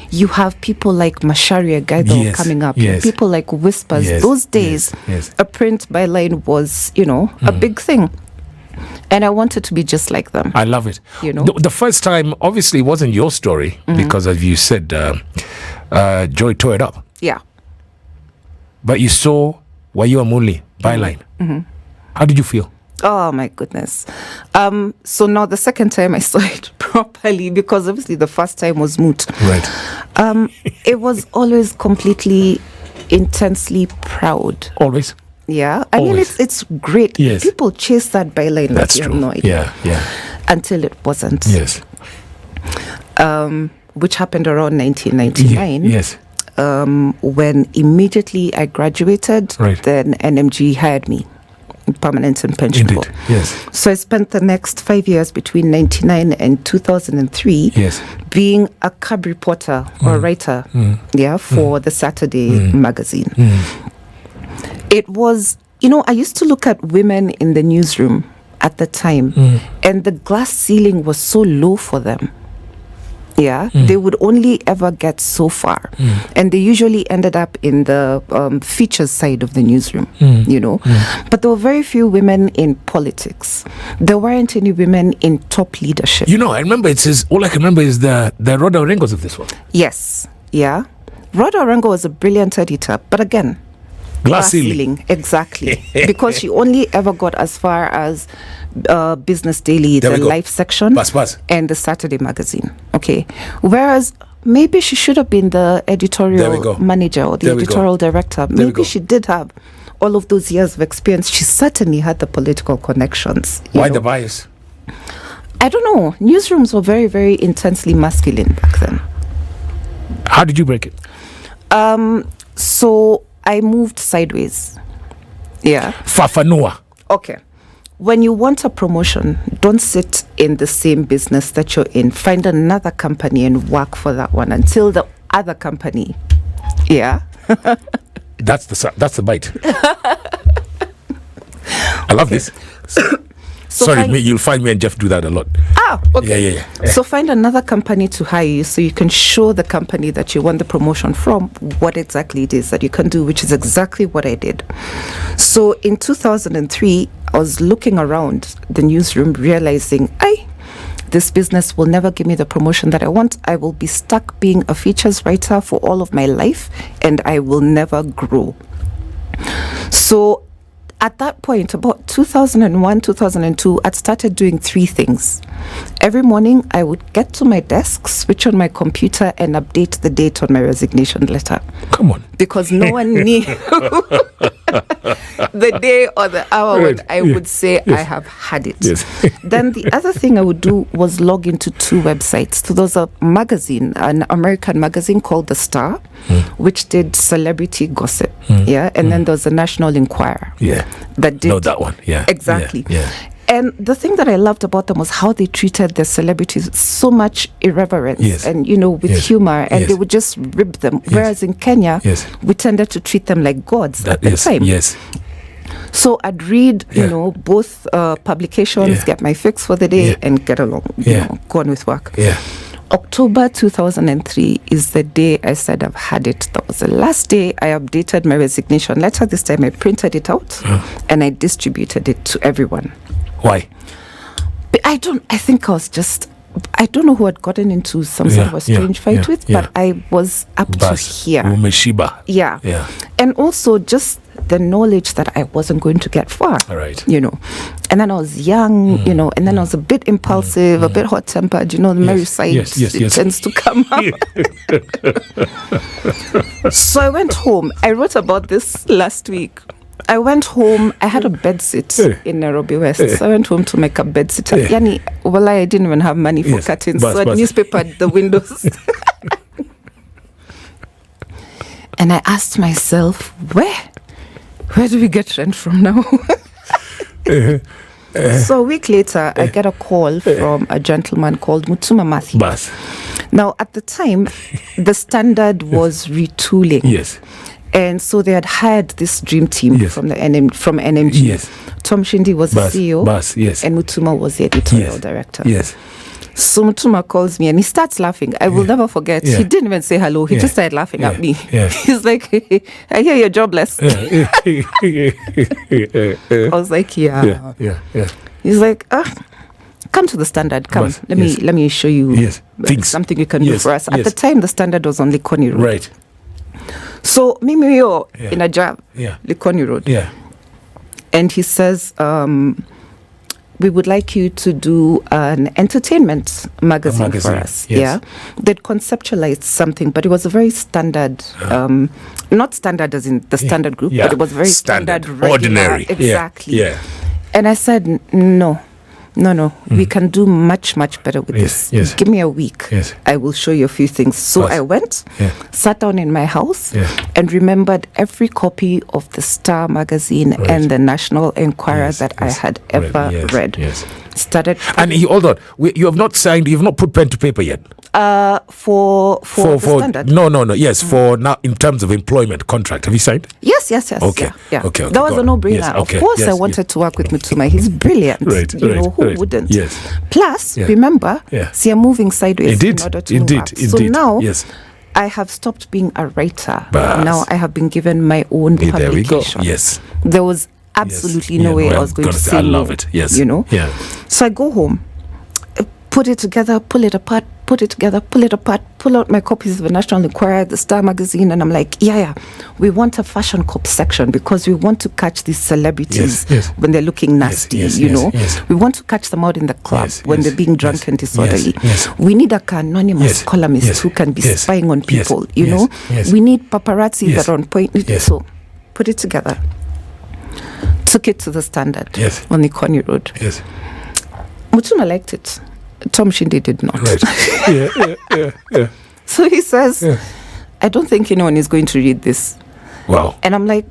you have people like Masharia guy that were coming up, people like Whispers. Those days, a print byline was, a big thing. And I wanted to be just like them. I love it. The first time, obviously, it wasn't your story because, as you said, Joy tore it up. Yeah. But you saw Wayo Amuli byline. How did you feel? Oh, my goodness. So now the second time I saw it properly, because obviously the first time was moot. Right. It was always completely, intensely proud. Always? Yeah, I mean, it's great. Yes. People chase that byline. That's true. You have no idea. Yeah. Until it wasn't. Yes. Which happened around 1999. Yes. When immediately I graduated, then NMG hired me, permanent and pension board. Yes. So I spent the next 5 years between 1999 and 2003 being a cab reporter or writer for the Saturday magazine. It was, I used to look at women in the newsroom at the time, and the glass ceiling was so low for them. They would only ever get so far, and they usually ended up in the features side of the newsroom, But there were very few women in politics. There weren't any women in top leadership. I remember all I can remember is the Rhoda Orengos of this one. Yes, Rhoda Orengo was a brilliant editor, but again, Glass ceiling. Exactly. Because she only ever got as far as Business Daily, the life section, and the Saturday magazine. Okay. Whereas maybe she should have been the editorial manager or the editorial director. Maybe she did have all of those years of experience. She certainly had the political connections. Why the bias? I don't know. Newsrooms were very, very intensely masculine back then. How did you break it? So I moved sideways. Yeah. Fafanua. Okay. When you want a promotion, don't sit in the same business that you're in. Find another company and work for that one until the other company. Yeah. That's the bite. I love this. So sorry, you'll find me and Jeff do that a lot. Okay. Yeah. So find another company to hire you so you can show the company that you want the promotion from what exactly it is that you can do, which is exactly what I did. So in 2003, I was looking around the newsroom realizing, this business will never give me the promotion that I want. I will be stuck being a features writer for all of my life and I will never grow. So at that point, about 2001, 2002, I'd started doing 3 things. Every morning, I would get to my desk, switch on my computer, and update the date on my resignation letter. Come on. Because no one knew the day or the hour when I would say I have had it. Yes. Then the other thing I would do was log into 2 websites. So there was a magazine, an American magazine called The Star, which did celebrity gossip. Yeah. And then there was the National Enquirer. Yeah. That did. No, that one. Yeah. Exactly. Yeah. And the thing that I loved about them was how they treated their celebrities with so much irreverence and, with humor, and they would just rib them. Whereas in Kenya, we tended to treat them like gods at the time. Yes. So I'd read, both publications, get my fix for the day, and get along, go on with work. Yeah. October 2003 is the day I said I've had it. That was the last day I updated my resignation letter. This time I printed it out and I distributed it to everyone. Why? I think I was just, I don't know who I'd gotten into some sort of a strange fight with, but I was up to here. Umeshiba. Yeah. And also just the knowledge that I wasn't going to get far. All right. And then I was young, and then I was a bit impulsive, a bit hot-tempered, the Mary side, it tends to come up. So I went home. I wrote about this last week. I went home. I had a bedsit in Nairobi West. So I went home to make a bedsit. I didn't even have money for curtains. So I newspapered the windows. And I asked myself, where do we get rent from now? So a week later, I get a call from a gentleman called Mutuma Matthew. Now, at the time, the Standard was retooling. Yes. And so they had hired this dream team from NMG. Yes. Tom Shindi was the CEO. And Mutuma was the editorial director. Yes. So Mutuma calls me and he starts laughing. I will never forget. He didn't even say hello. He just started laughing at me. He's like, I hear you're jobless. I was like, yeah. He's like, come to the Standard. Come, let me show you something you can do for us. At the time, the Standard was on Likoni Road. Right. So Mimi in a job, Likoni Road. And he says, we would like you to do an entertainment magazine for us. They'd conceptualized something, but it was a very standard, not standard as in the Standard Group, but it was very standard ordinary. Exactly. And I said, no, we can do much, much better with this. Give me a week. I will show you a few things. So I went, sat down in my house, and remembered every copy of the Star magazine and the National Enquirer that I had ever read. Started. And hold on, you have not signed, you have not put pen to paper yet. For the Standard. No. Yes, for now in terms of employment contract. Have you signed? Yes. Okay. Okay. That was a no-brainer. Of course, I wanted to work with Mutuma. He's brilliant. Who wouldn't? Yes. Plus, remember, see, I'm moving sideways in order to move up. So now, I have stopped being a writer. Now I have been given my own publication. There we go. Yes. There was absolutely no way I was going to say I love it. Yes. So I go home. put it together, pull it apart, put it together, pull it apart, pull out my copies of the National Enquirer, the Star magazine, and I'm like, we want a fashion cop section because we want to catch these celebrities when they're looking nasty, you know. We want to catch them out in the club when they're being drunk and disorderly. We need a anonymous columnist who can be spying on people, you know. We need paparazzi that are on point. So put it together. Took it to the Standard on Ikoni Road. Mutuma liked it. Tom Shinde did not. Right. So he says, I don't think anyone is going to read this. Wow. And I'm like,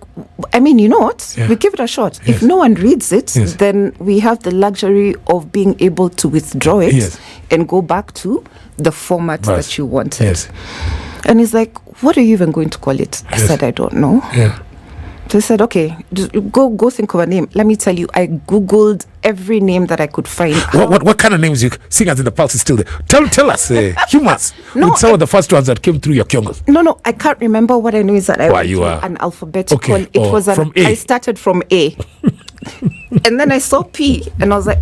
I mean, you know what? We give it a shot. If no one reads it, then we have the luxury of being able to withdraw it and go back to the format that you wanted. And he's like, what are you even going to call it? I said, I don't know. So I said, okay, go think of a name. Let me tell you, I Googled every name that I could find. What kind of names you Singers in the Pulse is still there? Tell us, humans. With some of the first ones that came through your kyongos. No, I can't remember. What I know is that I went to an alphabetical. Okay. It was from A. I started from A. And then I saw P and I was like,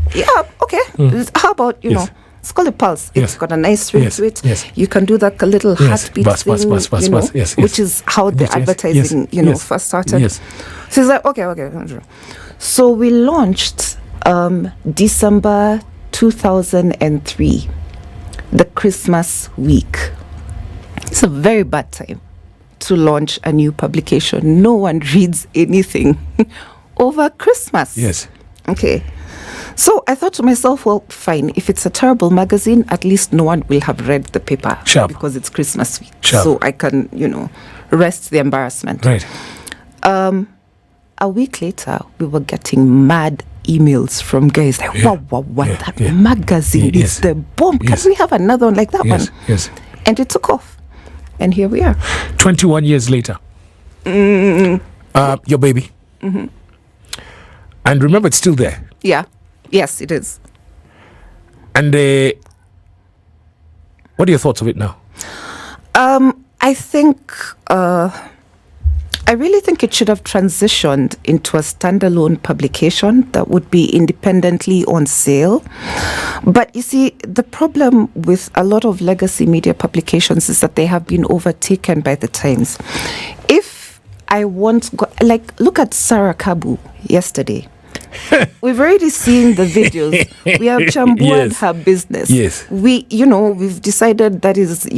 okay. How about, you know, it's called a Pulse. It's got a nice ring to it. You can do that little heartbeat thing, which is how the advertising, first started. So it's like, okay. So we launched December 2003, the Christmas week. It's a very bad time to launch a new publication. No one reads anything over Christmas. Okay. So I thought to myself, well, fine. If it's a terrible magazine, at least no one will have read the paper because it's Christmas week. So I can, rest the embarrassment. Right. A week later, we were getting mad emails from guys like, that magazine is the bomb. Can we have another one like that one? And it took off. And here we are. 21 years later. Your baby. And remember, it's still there. Yes, it is. And what are your thoughts of it now? I think, I really think it should have transitioned into a standalone publication that would be independently on sale. But you see, the problem with a lot of legacy media publications is that they have been overtaken by the times. If I want, look at Sarah Kabu yesterday. We've already seen the videos. We have chambued her business. We've decided that is,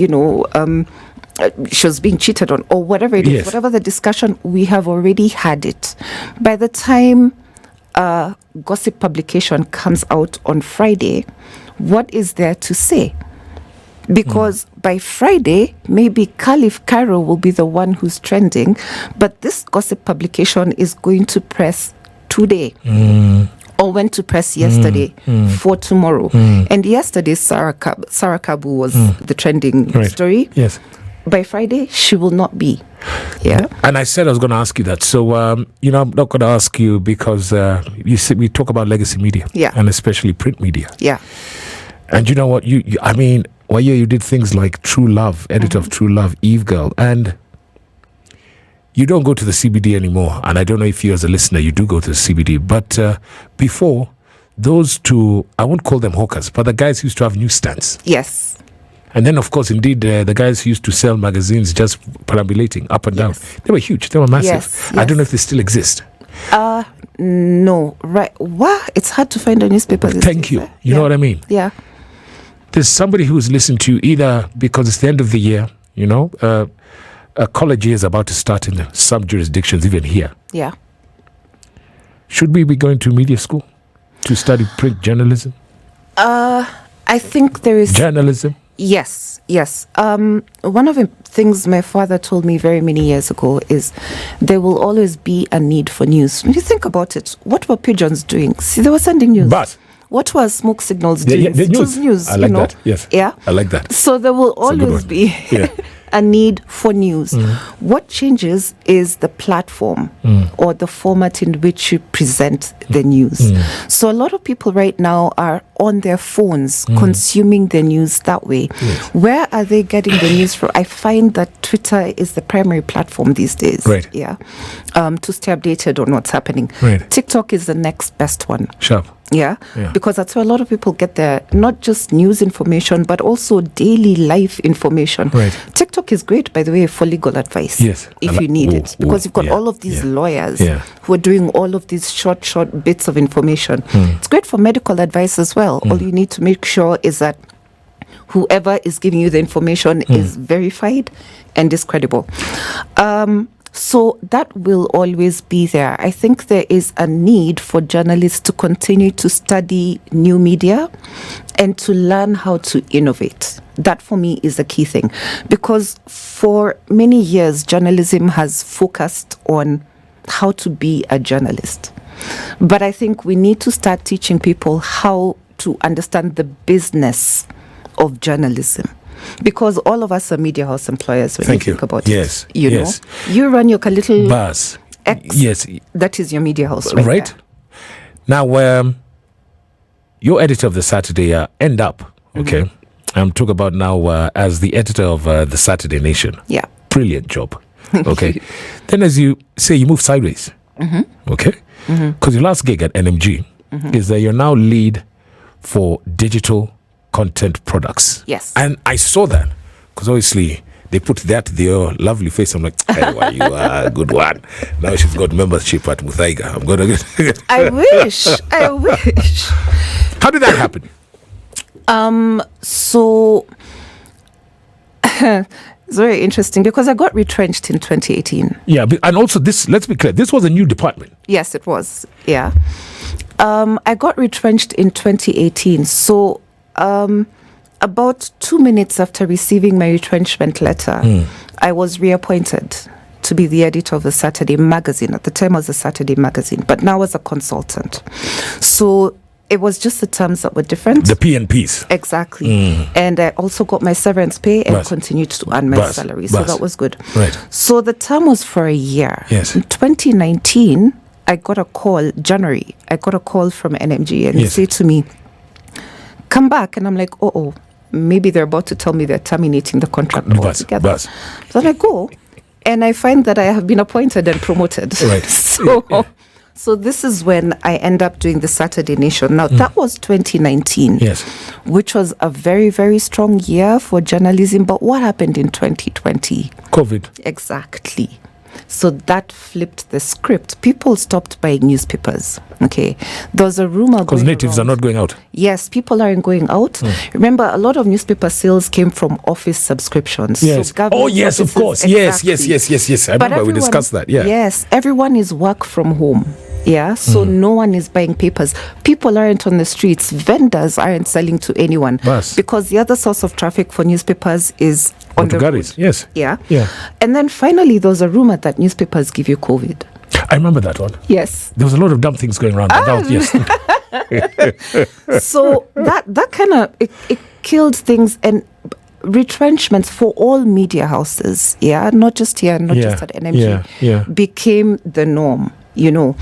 she was being cheated on or whatever it is. Whatever the discussion, we have already had it. By the time gossip publication comes out on Friday, what is there to say? Because by Friday, maybe Caliph Cairo will be the one who's trending, but this gossip publication is going to press today or went to press yesterday for tomorrow. And yesterday, Sarah Kabu was the trending story. By Friday, she will not be. And I said I was going to ask you that. So, I'm not going to ask you because you said we talk about legacy media and especially print media. And you know what? You did things like True Love, editor of True Love, Eve Girl, and you don't go to the CBD anymore. And I don't know if you as a listener, you do go to the CBD. But before, those two, I won't call them hawkers, but the guys used to have newsstands. Yes. And then, of course, indeed, the guys who used to sell magazines just perambulating up and down. They were huge. They were massive. I don't know if they still exist. No. Right. Wow. It's hard to find a newspaper. Thank you. You know what I mean? There's somebody who's listened to you either because it's the end of the year, college year is about to start in some jurisdictions, even here. Should we be going to media school to study print journalism? I think there is... Journalism? Yes. One of the things my father told me very many years ago is there will always be a need for news. When you think about it, what were pigeons doing? See, they were sending news. But what were smoke signals doing? The it was news. I like that. Yes. I like that. So there will always be a need for news. What changes is the platform or the format in which you present the news. So a lot of people right now are on their phones consuming the news that way. Where are they getting the news from? I find that Twitter is the primary platform these days. To stay updated on what's happening. TikTok is the next best one. Yeah? Because that's where a lot of people get their not just news information, but also daily life information. Right. TikTok is great, by the way, for legal advice. Yes. If you need it. Because you've got all of these lawyers who are doing all of these short bits of information. It's great for medical advice as well. All you need to make sure is that whoever is giving you the information is verified and is credible. So that will always be there. I think there is a need for journalists to continue to study new media and to learn how to innovate. That for me is a key thing, because for many years journalism has focused on how to be a journalist. But I think we need to start teaching people how to understand the business of journalism. Because all of us are media house employers when you think about it. You know, you run your little bus. X. Yes, that is your media house, right? There. Now, your editor of the Saturday end up. Okay, I'm talking about now as the editor of the Saturday Nation. Yeah, brilliant job. Okay, then as you say, you move sideways. Okay, because your last gig at NMG is that you're now lead for digital content products. Yes. And I saw that because obviously they put that their lovely face. I'm like, hey, well, you are a good one. Now she's got membership at Muthaiga. I'm gonna get I wish. How did that happen? So it's very interesting because I got retrenched in 2018. Yeah, and also this, let's be clear, this was a new department. Yes, it was. Yeah. I got retrenched in 2018. So about 2 minutes after receiving my retrenchment letter, I was reappointed to be the editor of the Saturday magazine. At the time, it was a Saturday magazine, but now as a consultant. So it was just the terms that were different. The P&Ps. Exactly. And I also got my severance pay and continued to earn my salary. So that was good. Right. So the term was for a year. Yes. In 2019, I got a call, January, I got a call from NMG and they said to me, come back. And I'm like, maybe they're about to tell me they're terminating the contract altogether. So I go and I find that I have been appointed and promoted. Right. So this is when I end up doing the Saturday Nation. Now, that was 2019, which was a very, very strong year for journalism. But what happened in 2020? COVID. Exactly. So that flipped the script. People stopped buying newspapers. Okay. There was a rumor because natives are not going out. Yes, people aren't going out. Remember, a lot of newspaper sales came from office subscriptions. Yes. So yes, of course. Exactly. Yes. I remember we discussed that. Yeah. Yes. Everyone is work from home. Yeah, so no one is buying papers. People aren't on the streets. Vendors aren't selling to anyone because the other source of traffic for newspapers is on the road. Yes. Yeah. And then finally, there was a rumor that newspapers give you COVID. I remember that one. Yes. There was a lot of dumb things going around. Yes. So that kind of it killed things and retrenchments for all media houses. Yeah, not just here, not just at NMG. Became the norm. You know,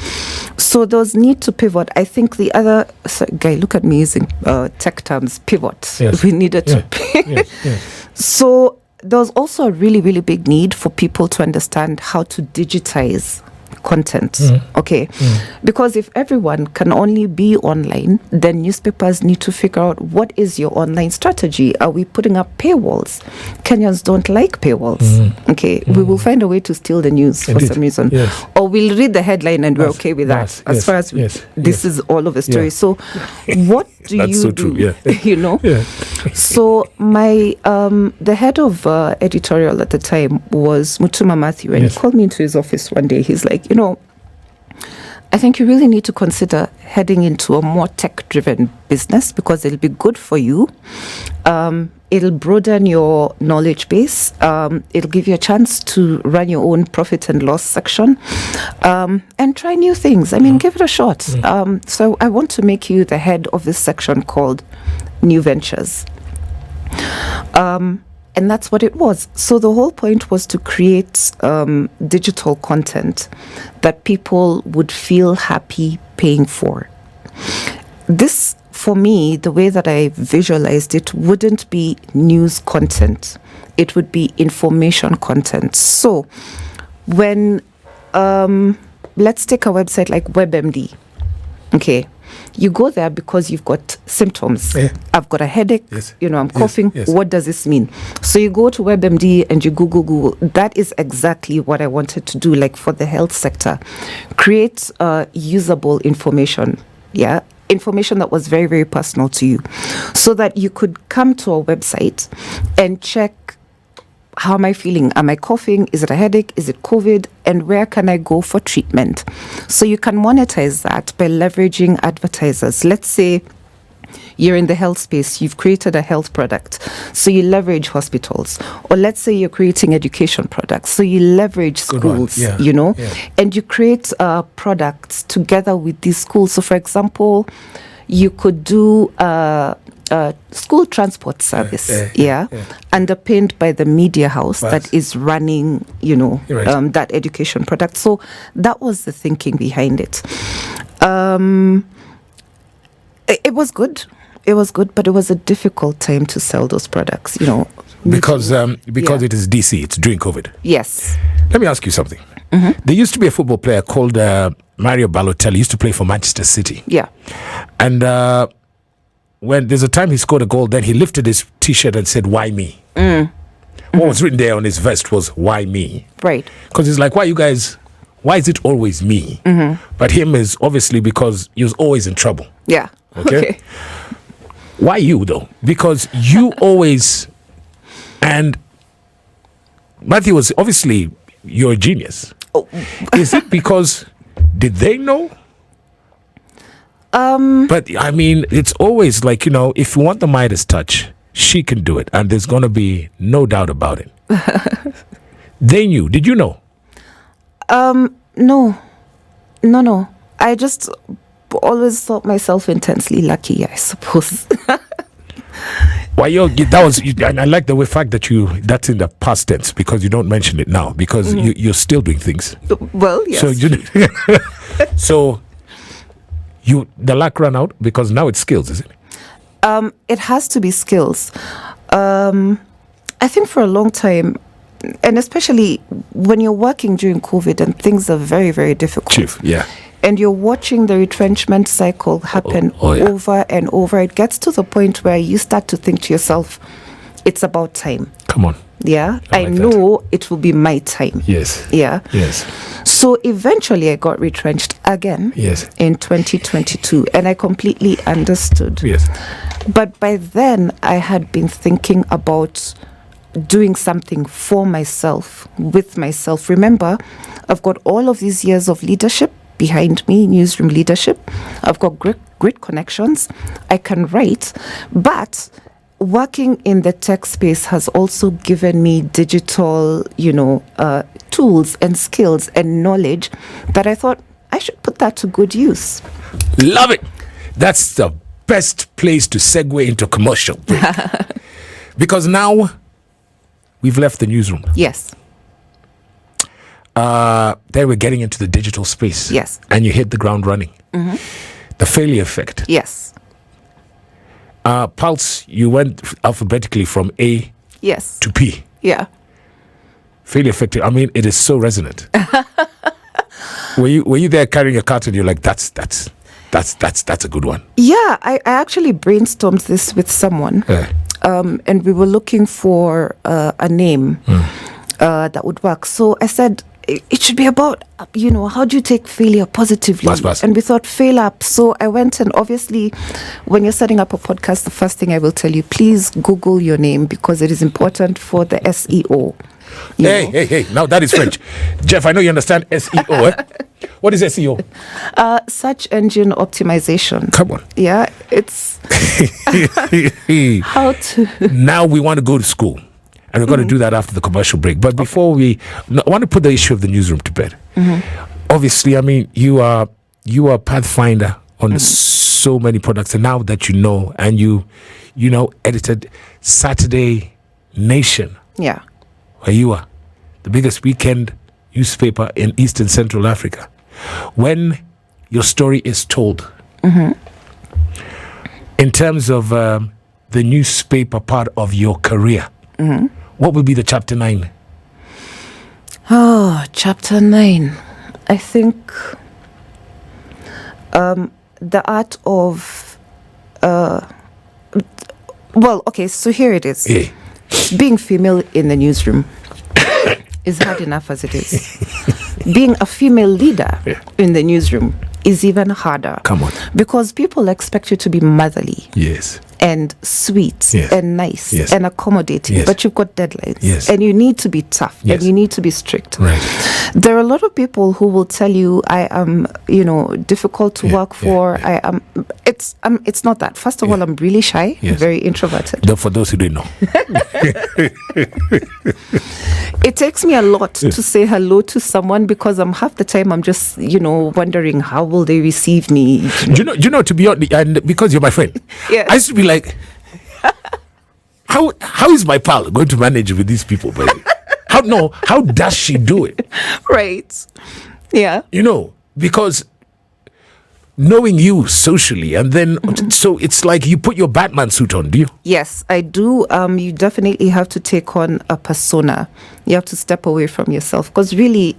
so there was need to pivot. I think the other guy, look at me using tech terms, pivot. Yes. We needed to pivot. So there was also a really, really big need for people to understand how to digitize content. Okay, because if everyone can only be online, then newspapers need to figure out what is your online strategy. Are we putting up paywalls? Kenyans don't like paywalls. Okay, we will find a way to steal the news for some reason, or we'll read the headline and we're okay with that as far as this is all of the story. So what do you do? You know. So my the head of editorial at the time was Mutuma Matthew, and he called me into his office one day. He's like, you know, I think you really need to consider heading into a more tech-driven business because it'll be good for you. It'll broaden your knowledge base. It'll give you a chance to run your own profit and loss section and try new things. I mean, give it a shot. So I want to make you the head of this section called New Ventures. And that's what it was. So the whole point was to create digital content that people would feel happy paying for. This, for me, the way that I visualized it, wouldn't be news content. It would be information content. So when, let's take a website like WebMD. Okay. You go there because you've got symptoms. I've got a headache, I'm coughing. What does this mean? So you go to WebMD and you Google. That is exactly what I wanted to do, like for the health sector. Create usable information, information that was very, very personal to you, so that you could come to our website and check, how am I feeling? Am I coughing? Is it a headache? Is it COVID? And where can I go for treatment? So you can monetize that by leveraging advertisers. Let's say you're in the health space, you've created a health product, so you leverage hospitals. Or let's say you're creating education products, so you leverage schools, and you create products together with these schools. So for example, you could do school transport service, underpinned by the media house that is running, that education product. So that was the thinking behind it. It was good. It was good, but it was a difficult time to sell those products, Because it is DC, it's during COVID. Yes. Let me ask you something. There used to be a football player called Mario Balotelli. He used to play for Manchester City. Yeah. And when there's a time he scored a goal, then he lifted his T-shirt and said, "Why me?" What was written there on his vest was, "Why me?" Right. Because he's like, why is it always me? But him is obviously because he was always in trouble. Yeah. Okay. Why you though? Because you always, and Matthew was obviously, you're a genius. Is it because, did they know? But I mean, it's always like, if you want the Midas touch, she can do it. And there's going to be no doubt about it. They knew. Did you know? No. I just always thought myself intensely lucky, I suppose. Why and I like the fact that that's in the past tense, because you don't mention it now, because you're still doing things. Well, yes. So the luck ran out, because now it's skills, is it? It has to be skills. I think for a long time, and especially when you're working during COVID and things are very, very difficult. Chief, yeah. And you're watching the retrenchment cycle happen over and over, it gets to the point where you start to think to yourself, it's about time. Come on. Yeah, I know it will be my time. Yes. Yeah. Yes. So eventually I got retrenched again. Yes. In 2022, and I completely understood. Yes. But by then I had been thinking about doing something for myself, with myself. Remember, I've got all of these years of leadership behind me, newsroom leadership. I've got great connections. I can write, but working in the tech space has also given me digital, tools and skills and knowledge that I thought I should put that to good use. Love it. That's the best place to segue into commercial break. Because now we've left the newsroom. Yes. Then we're getting into the digital space. Yes. And you hit the ground running. The failure effect. Yes. Pulse, you went alphabetically from A to P. Yeah. Failure effect. I mean, it is so resonant. Were you there carrying a carton? You're like, that's a good one. Yeah, I actually brainstormed this with someone, and we were looking for a name that would work. So I said, it should be about, how do you take failure positively? And we thought, fail up. So I went, and obviously, when you're setting up a podcast, the first thing I will tell you, please Google your name, because it is important for the SEO. Hey, now that is French. Jeff, I know you understand SEO. What is SEO? Search engine optimization. Come on. Yeah, it's how to. Now we want to go to school. And we're going to do that after the commercial break. But before I want to put the issue of the newsroom to bed. Obviously, I mean, you are a pathfinder on so many products. And now that and you edited Saturday Nation. Yeah. Where you are, the biggest weekend newspaper in East and Central Africa. When your story is told, in terms of the newspaper part of your career, what will be the chapter 9? Oh, chapter 9. I think the art of, well, okay, so here it is. Yeah. Being female in the newsroom is hard enough as it is. Being a female leader in the newsroom is even harder. Come on. Because people expect you to be motherly. Yes. And sweet and nice and accommodating. Yes. But you've got deadlines. Yes. And you need to be tough. Yes. And you need to be strict. Right. There are a lot of people who will tell you, I am, difficult to work for. I am. It's not that. First of all, I'm really shy, very introverted. For those who didn't know. It takes me a lot to say hello to someone because half the time I'm just, wondering how will they receive me. Do you know, to be honest, and because you're my friend, I used to be like, how is my pal going to manage with these people? How does she do it? Right. Yeah. Because knowing you socially, and then so it's like you put your Batman suit on, do you? Yes, I do. You definitely have to take on a persona. You have to step away from yourself because really,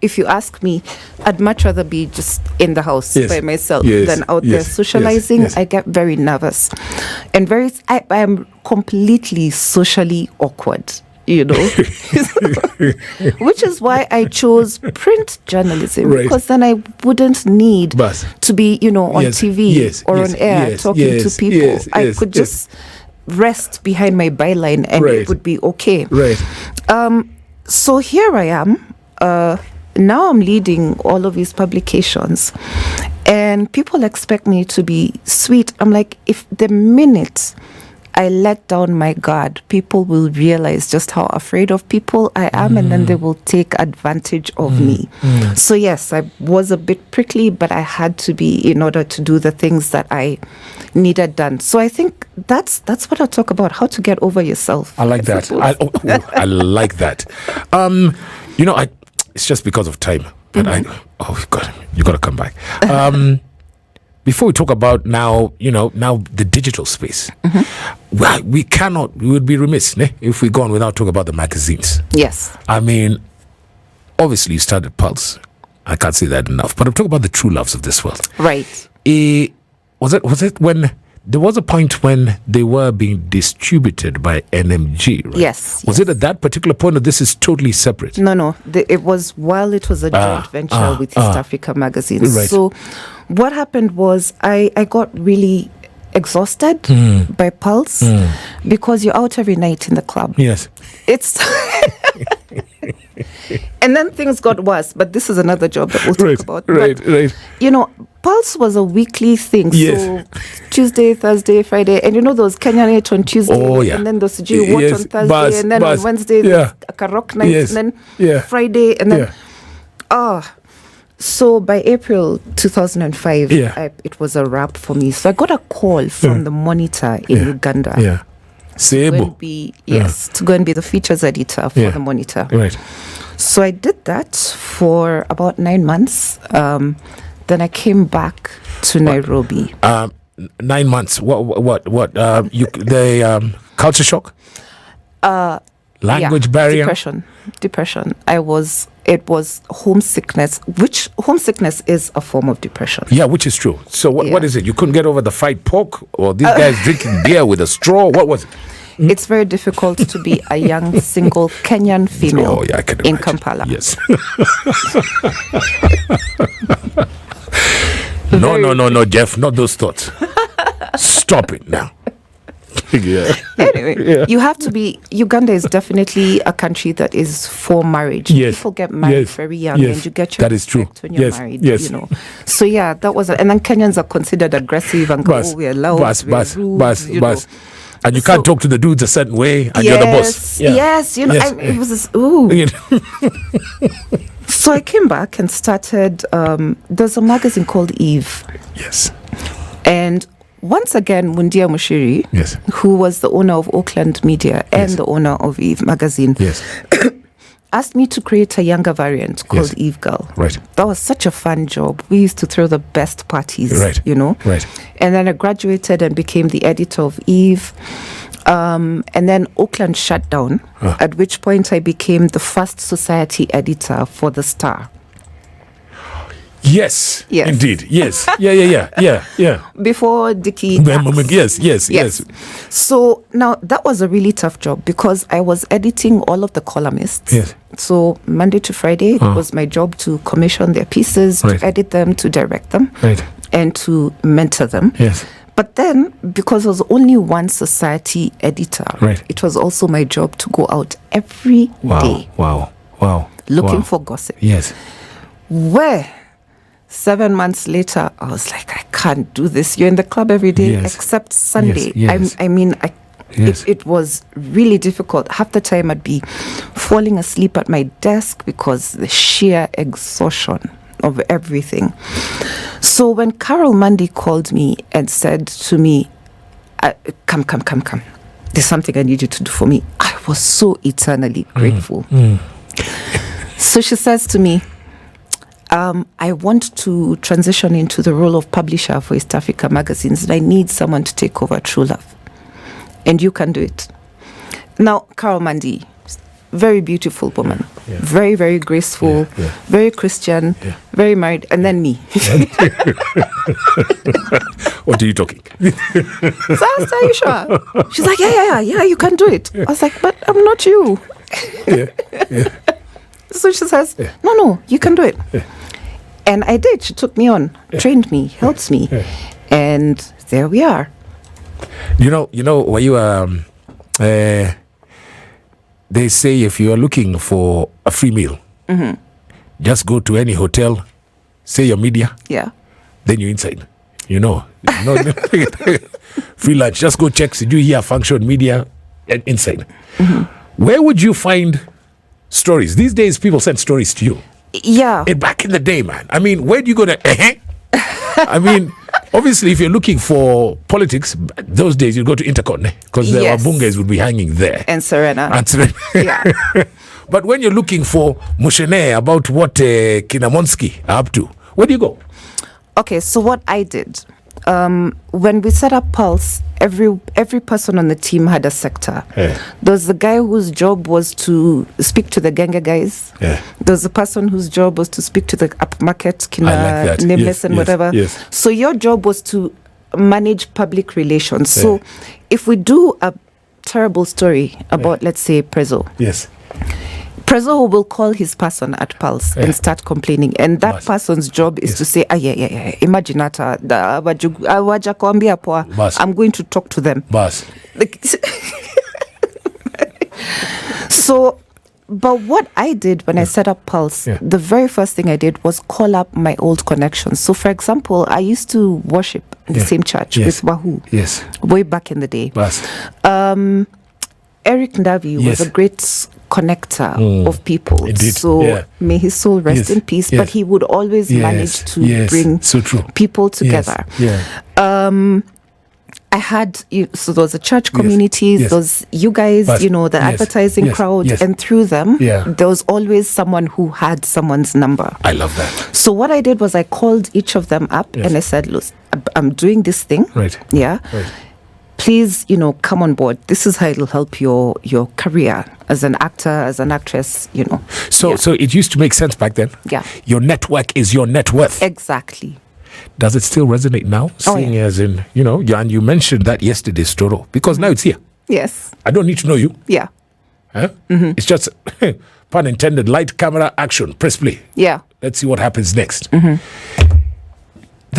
if you ask me, I'd much rather be just in the house by myself than out there socializing. I get very nervous and I am completely socially awkward. Which is why I chose print journalism, because then I wouldn't need to be, on TV or on air talking to people. I could just rest behind my byline and it would be okay. So here I am. Now I'm leading all of these publications and people expect me to be sweet. I'm like, if the minute I let down my guard, people will realize just how afraid of people I am, and then they will take advantage of me. So yes, I was a bit prickly, but I had to be in order to do the things that I needed done. So I think that's what I talk about, how to get over yourself. I like that. I like that. It's just because of time, but you got to come back. Before we talk about now the digital space, we would be remiss if we go on without talking about the magazines. Yes. I mean, obviously you started Pulse. I can't say that enough, but I'm talking about the true loves of this world. Right. Was it when there was a point when they were being distributed by NMG, right? Yes. Was it at that particular point, or this is totally separate? No. It was while it was a joint venture with East Africa Magazine. Right. So what happened was I got really exhausted by Pulse because you're out every night in the club. Yes. It's and then things got worse, but this is another job that we'll talk about. Right. Pulse was a weekly thing. Yes. So Tuesday, Thursday, Friday, and those Kenyan 8 on Tuesday, and then those Watch on Thursday, and then on Wednesday there's a rock night, and then Friday, and then so by April 2005, it was a wrap for me. So I got a call from the Monitor in Uganda. Yeah. To go and be the features editor for the Monitor. Right. So I did that for about 9 months. Then I came back to Nairobi. 9 months. What? The culture shock? Language barrier? Depression. It was homesickness, which homesickness is a form of depression. Yeah, which is true. So what is it? You couldn't get over the fried pork, or these guys drinking beer with a straw? What was it? It's very difficult to be a young, single Kenyan female in Kampala. Yes. No, Jeff, not those thoughts. Stop it now. Anyway, you have to be. Uganda is definitely a country that is for marriage. Yes. People get married very young, and you get your that is true. When you're married. So that was, and then Kenyans are considered aggressive and we're loud, we're rude, and you can't talk to the dudes a certain way, and you're the boss. Yes, it was this, So I came back and started. There's a magazine called Eve. Yes. And once again, Mundia Mushiri, who was the owner of Auckland Media and the owner of Eve magazine, asked me to create a younger variant called Eve Girl. Right. That was such a fun job. We used to throw the best parties, Right. And then I graduated and became the editor of Eve. And then Auckland shut down, at which point I became the first society editor for The Star. Yes. Indeed. Yes. Yeah. Before Dickie. Yes. So now that was a really tough job because I was editing all of the columnists. Yes. So Monday to Friday, it was my job to commission their pieces, to edit them, to direct them, and to mentor them. Yes. But then, because there was only one society editor, it was also my job to go out every day. Wow. Looking for gossip. Yes. Where 7 months later, I was like, I can't do this. You're in the club every day except Sunday. Yes. It was really difficult. Half the time I'd be falling asleep at my desk because the sheer exhaustion of everything. So when Carol Mundy called me and said to me, come. There's something I need you to do for me. I was so eternally grateful. So she says to me, I want to transition into the role of publisher for East Africa magazines, and I need someone to take over True Love. And you can do it. Now, Carol Mundy, very beautiful woman, very, very graceful, very Christian, very married, and then me. What are you talking? So I was, are you sure? She's like, yeah, you can do it. I was like, but I'm not you. So she says, no, you can do it. And I did. She took me on, trained me, helped me. And there we are. You know, when you they say if you are looking for a free meal, just go to any hotel, say your media, then you're inside. Free lunch. Just go check. Do you hear function media and inside? Where would you find stories? These days, people send stories to you. Yeah. And back in the day, man. I mean, where do you go to? I mean, obviously, if you're looking for politics, those days you go to Intercon because the Wabunges would be hanging there. And Serena. Yeah. But when you're looking for Mushene about what Kinamonski are up to, where do you go? Okay, so what I did, when we set up Pulse, every person on the team had a sector. There was the guy whose job was to speak to the Ganga guys. There was the person whose job was to speak to the upmarket, nameless and whatever. So your job was to manage public relations. So if we do a terrible story about, let's say, Prezzo. Prezzo will call his person at Pulse and start complaining. And that person's job is to say, imagine that, I'm going to talk to them. So, but what I did when I set up Pulse, the very first thing I did was call up my old connections. So, for example, I used to worship in the same church with Wahoo way back in the day. Eric Ndavi was a great connector of people. Indeed. So may his soul rest in peace. But he would always manage to bring people together. I had, so there was a church community, those you guys, the advertising crowd, and through them, there was always someone who had someone's number. I love that. So what I did was I called each of them up and I said, look, I'm doing this thing. Please, come on board. This is how it'll help your career as an actor, as an actress, So it used to make sense back then. Your network is your net worth. Exactly. Does it still resonate now? Seeing as in, and you mentioned that yesterday, Storo, because now it's here. Yes. I don't need to know you. Yeah. It's just, pun intended, light, camera, action, press play. Yeah. Let's see what happens next. The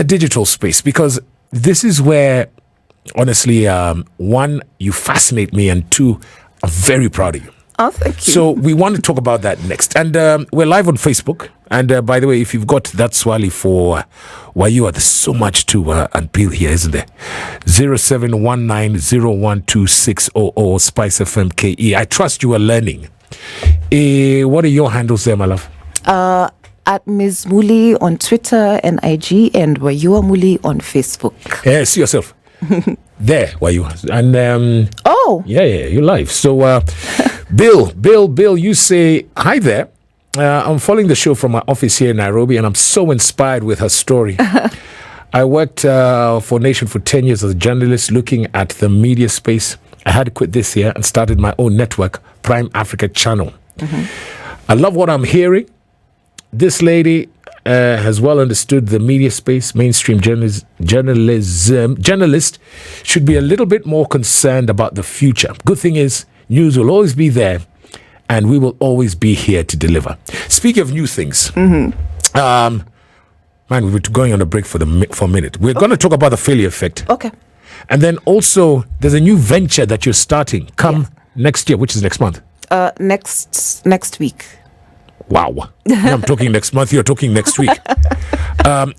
digital space, because this is where, honestly, one, you fascinate me, and two, I'm very proud of you. Oh, thank you. So we want to talk about that next. And we're live on Facebook. And by the way, if you've got that Swahili for Wayua, there's so much to unpeel here, isn't there? 0719012600 Spice FM KE. I trust you are learning. What are your handles there, my love? At Ms. Muli on Twitter and IG, and Wayua Muli on Facebook. Yeah, see yourself. There, Wayua. And you're live. So Bill, you say, hi there. I'm following the show from my office here in Nairobi, and I'm so inspired with her story. I worked for Nation for 10 years as a journalist looking at the media space. I had to quit this year and started my own network, Prime Africa Channel. I love what I'm hearing. This lady has well understood the media space. Mainstream journalist should be a little bit more concerned about the future. Good thing is, news will always be there, and we will always be here to deliver. Speaking of new things, man, we were going on a break for a minute. We're going to talk about the failure effect. Okay. And then also, there's a new venture that you're starting next year, which is next month. Next week. Wow. I'm talking next month, you're talking next week.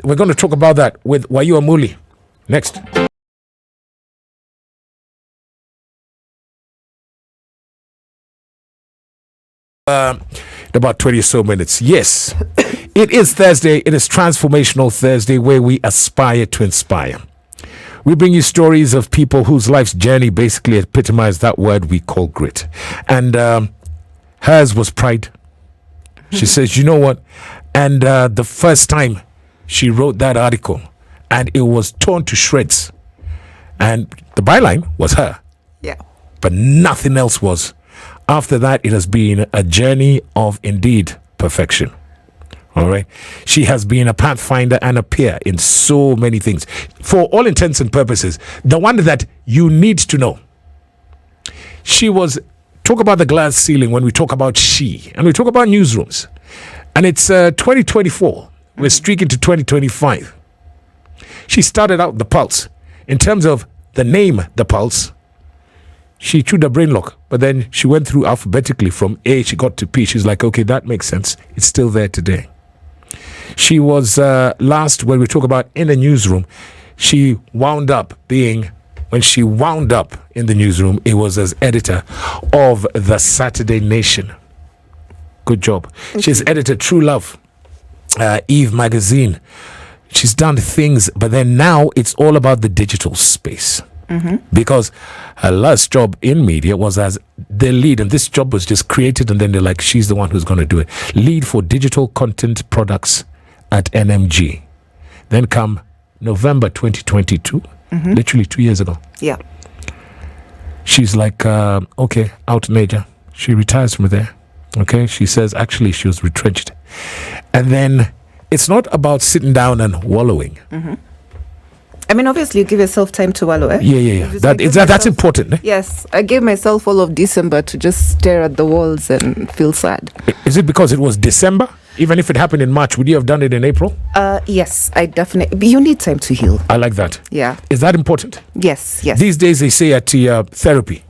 We're going to talk about that with Wayu Amuli. Next. About 20 or so minutes. Yes, it is Thursday. It is Transformational Thursday, where we aspire to inspire. We bring you stories of people whose life's journey basically epitomized that word we call grit. And hers was pride. She says, you know what? And the first time she wrote that article, and it was torn to shreds. And the byline was her. Yeah. But nothing else was. After that, it has been a journey of indeed perfection. All right. She has been a pathfinder and a peer in so many things. For all intents and purposes, the one that you need to know. She was, talk about the glass ceiling when we talk about and we talk about newsrooms. And it's 2024. We're streaking to 2025. She started out The Pulse. In terms of the name, The Pulse, she chewed a brain lock, but then she went through alphabetically from A, she got to P. She's like, okay, that makes sense. It's still there today. She was last, when we talk about in a newsroom, she wound up being, when she wound up in the newsroom, it was as editor of the Saturday Nation. Good job. She's edited True Love, Eve magazine. She's done things, but then now it's all about the digital space. Because her last job in media was as the lead, and this job was just created, and then they're like, she's the one who's going to do it. Lead for digital content products at NMG. Then come November 2022, literally 2 years ago. Yeah. She's like, okay, out major. She retires from there. Okay. She says, actually, she was retrenched. And then it's not about sitting down and wallowing. I mean, obviously, you give yourself time to wallow. Yeah. That's important. Yes. I gave myself all of December to just stare at the walls and feel sad. Is it because it was December? Even if it happened in March, would you have done it in April? Yes, I definitely. But you need time to heal. I like that. Yeah. Is that important? Yes. These days, they say at therapy.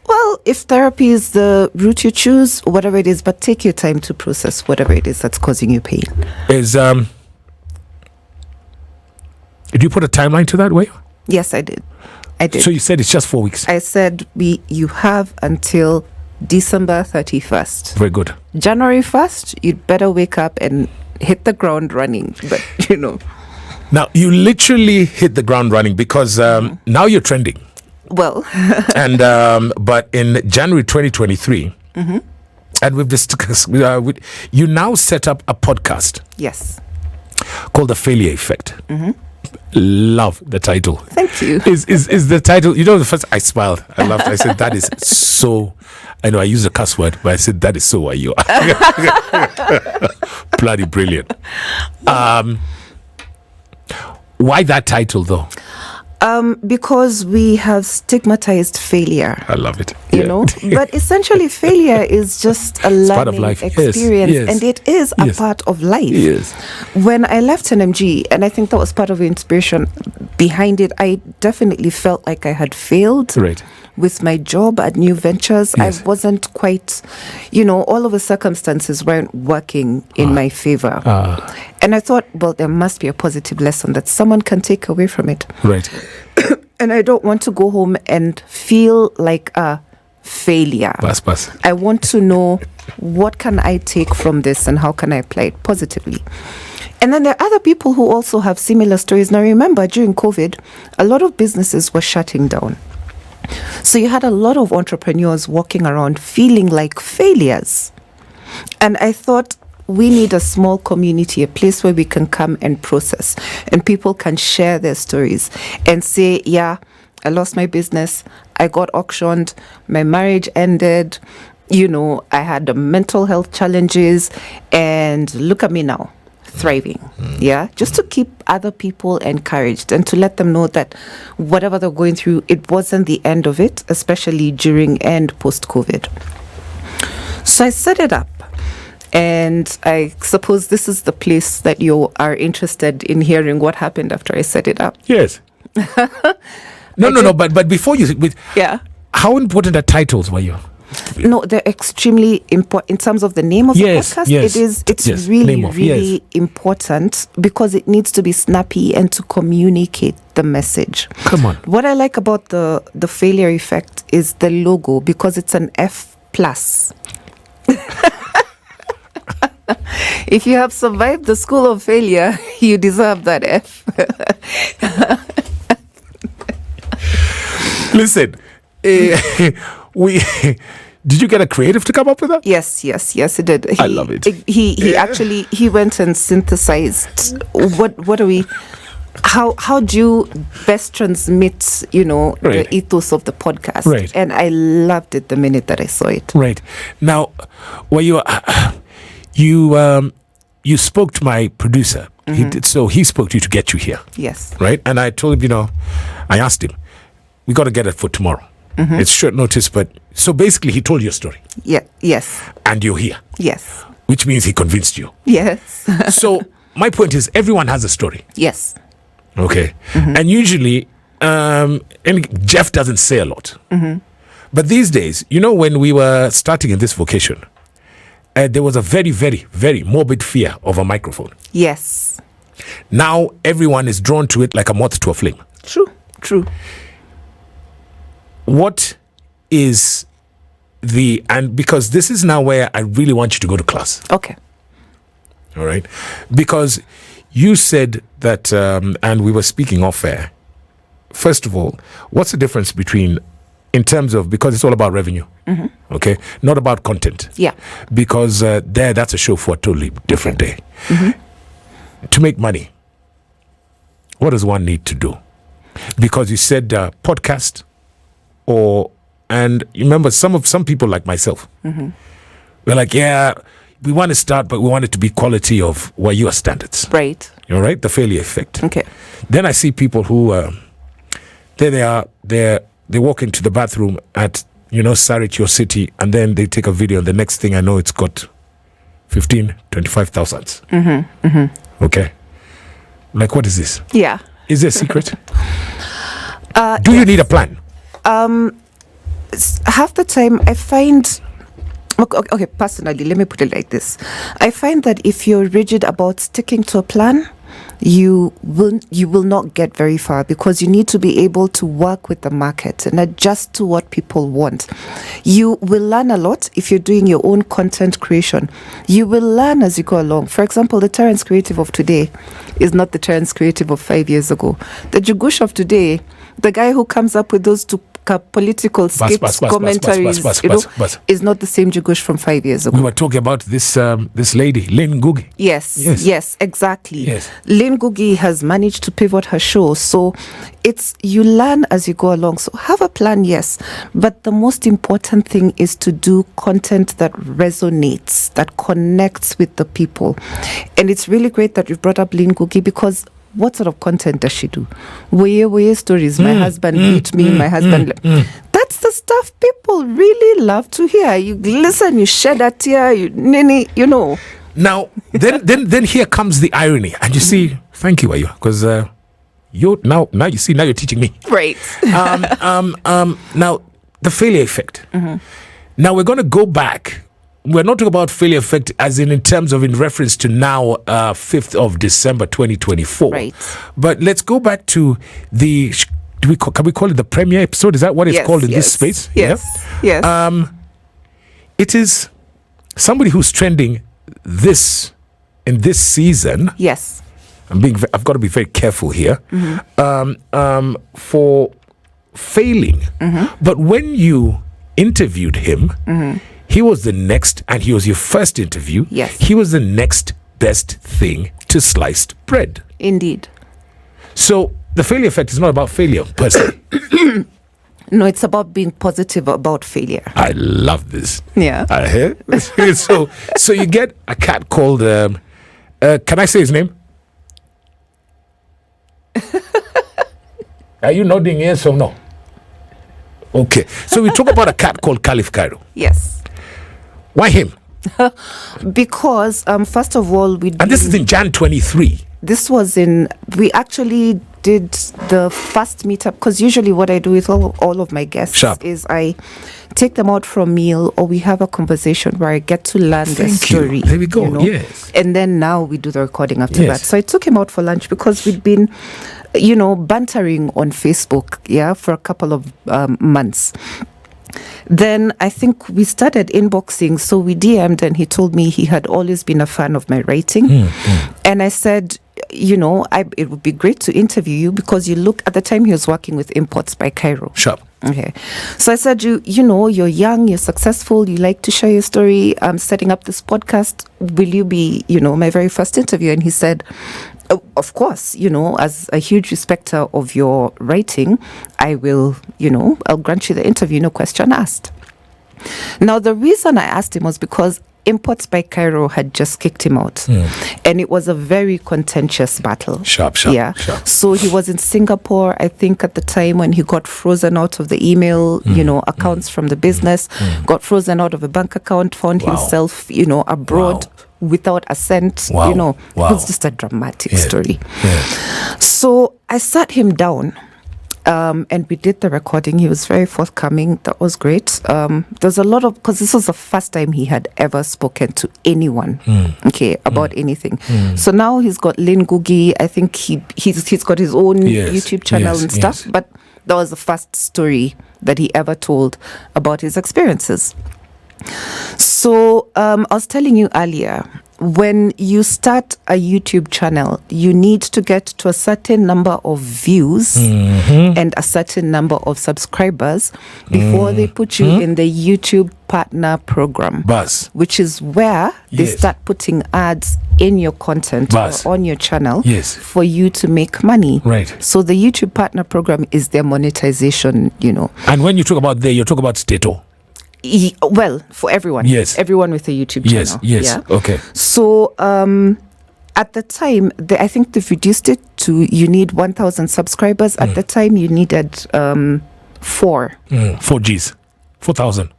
Well, if therapy is the route you choose, whatever it is, but take your time to process whatever it is that's causing you pain. Did you put a timeline to that way? Yes, I did. So you said it's just 4 weeks? I said you have until December 31st. Very good. January 1st, you'd better wake up and hit the ground running. But, Now, you literally hit the ground running because now you're trending. Well. And but in January 2023, and we've discussed, you now set up a podcast. Yes. Called The Failure Effect. Love the title. Thank you. Is the title, the first I smiled. I laughed. I said, that is so, I know I used a cuss word, but I said, that is so what you are. Bloody brilliant. Why that title though? Because we have stigmatized failure. I love it. But essentially failure is just a learning experience. Yes. And it is a part of life. Yes. When I left NMG, and I think that was part of the inspiration behind it, I definitely felt like I had failed. Right. With my job at New Ventures. Yes. I wasn't quite, all of the circumstances weren't working in my favor. And I thought, well, there must be a positive lesson that someone can take away from it. Right. And I don't want to go home and feel like a failure. Pass. I want to know what can I take from this and how can I apply it positively. And then there are other people who also have similar stories. Now, remember, during COVID, a lot of businesses were shutting down. So you had a lot of entrepreneurs walking around feeling like failures. And I thought we need a small community, a place where we can come and process and people can share their stories and say, yeah, I lost my business. I got auctioned. My marriage ended. I had the mental health challenges and look at me now. thriving. Yeah, just to keep other people encouraged and to let them know that whatever they're going through, it wasn't the end of it, especially during and post-COVID. So I set it up. And I suppose this is the place that you are interested in hearing what happened after I set it up. Yes. No. But before you, how important are titles were you? No, they're extremely important in terms of the name of the podcast. Yes, it's really important because it needs to be snappy and to communicate the message. Come on. What I like about the failure effect is the logo, because it's an F+. If you have survived the school of failure, you deserve that F. Listen, did you get a creative to come up with that? Yes, it did. I love it. He actually went and synthesized what are we. How do you best transmit, the ethos of the podcast? Right. And I loved it the minute that I saw it. Right. Now, you spoke to my producer. He spoke to you to get you here. Yes. Right. And I told him, I asked him, we got to get it for tomorrow. It's short notice, but so basically he told you a story. Yeah. Yes. And you're here. Yes. Which means he convinced you. Yes. So my point is, everyone has a story. Yes. Okay. And usually, and Jeff doesn't say a lot. But these days, when we were starting in this vocation, there was a very, very, very morbid fear of a microphone. Yes. Now everyone is drawn to it like a moth to a flame. True. What is and because this is now where I really want you to go to class. Okay. All right. Because you said that, and we were speaking off air. First of all, what's the difference between, in terms of, because it's all about revenue, okay, not about content. Yeah. Because that's a show for a totally different day. To make money, what does one need to do? Because you said podcast, and you remember some people like myself, we're like, we want to start, but we want it to be quality of your standards. Right. All right, the failure effect. Okay. Then I see people who, there they are, they walk into the bathroom at, Sarit, your city, and then they take a video, and the next thing I know, it's got 25,000. Okay. Like, what is this? Yeah. Is there a secret? Do you need a plan? Half the time I find, okay, personally, let me put it like this. I find that if you're rigid about sticking to a plan, you will not get very far, because you need to be able to work with the market and adjust to what people want. You will learn a lot if you're doing your own content creation. You will learn as you go along. For example, the Terence creative of today is not the Terence creative of 5 years ago. The Jugush of today, the guy who comes up with those two political skits, commentaries, is not the same Jugush from 5 years ago. We were talking about this lady, Lynn Ngugi. Yes, exactly. Yes. Lynn Ngugi has managed to pivot her show. So you learn as you go along. So have a plan, yes. But the most important thing is to do content that resonates, that connects with the people. And it's really great that you brought up Lynn Ngugi, because what sort of content does she do? Way stories. My husband beat me. My husband. That's the stuff people really love to hear. You listen, you shed a tear, you know. Now, then here comes the irony, and you see, thank you, Ayu, because you now you're teaching me. Right. Now the failure effect. Now we're going to go back. We're not talking about failure effect as in terms of in reference to now 5th of December 2024. Right. But let's go back to the, can we call it the premiere episode? Is that what it's called in this space? Yes. It is somebody who's trending in this season. Yes. I've got to be very careful here. For failing. But when you interviewed him, he was the next, and he was your first interview. Yes. He was the next best thing to sliced bread. Indeed. So the failure effect is not about failure per se. No, it's about being positive about failure. I love this. Yeah. So you get a cat called Can I say his name? Are you nodding yes or no? Okay. So we talk about a cat called Caliph Cairo. Yes. Why him? Because first of all, and this is in Jan 23. This was we actually did the first meetup, because usually what I do with all of my guests is I take them out for a meal, or we have a conversation where I get to learn their story. There we go. Yes. And then now we do the recording after that. So I took him out for lunch because we'd been, bantering on Facebook, for a couple of months. Then I think we started inboxing, so we DM'd, and he told me he had always been a fan of my writing. And I said, it would be great to interview you, because at the time he was working with Imports by Cairo. Sharp. Okay. So I said, you're young, you're successful, you like to share your story. I'm setting up this podcast. Will you be, my very first interview? And he said, of course, as a huge respecter of your writing, I will, I'll grant you the interview, no question asked. Now, the reason I asked him was because Imports by Cairo had just kicked him out. And it was a very contentious battle. Sharp. So he was in Singapore, I think, at the time when he got frozen out of the email, accounts from the business, got frozen out of a bank account, found himself, abroad. Without a cent, It was just a dramatic story. So I sat him down, and we did the recording. He was very forthcoming. That was great. There's a lot of, because this was the first time he had ever spoken to anyone, about anything. So now he's got Lynn Googie. I think he's got his own YouTube channel and stuff. But that was the first story that he ever told about his experiences. So I was telling you earlier, when you start a YouTube channel, you need to get to a certain number of views and a certain number of subscribers before they put you in the YouTube Partner Program, which is where they start putting ads in your content or on your channel for you to make money. Right. So the YouTube Partner Program is their monetization, And when you talk about you talk about Stato. Well, for everyone. Yes. Everyone with a YouTube channel. Yes. Okay. So at the time, I think they've reduced it to you need 1,000 subscribers. At the time, you needed 4. 4 Gs. 4,000.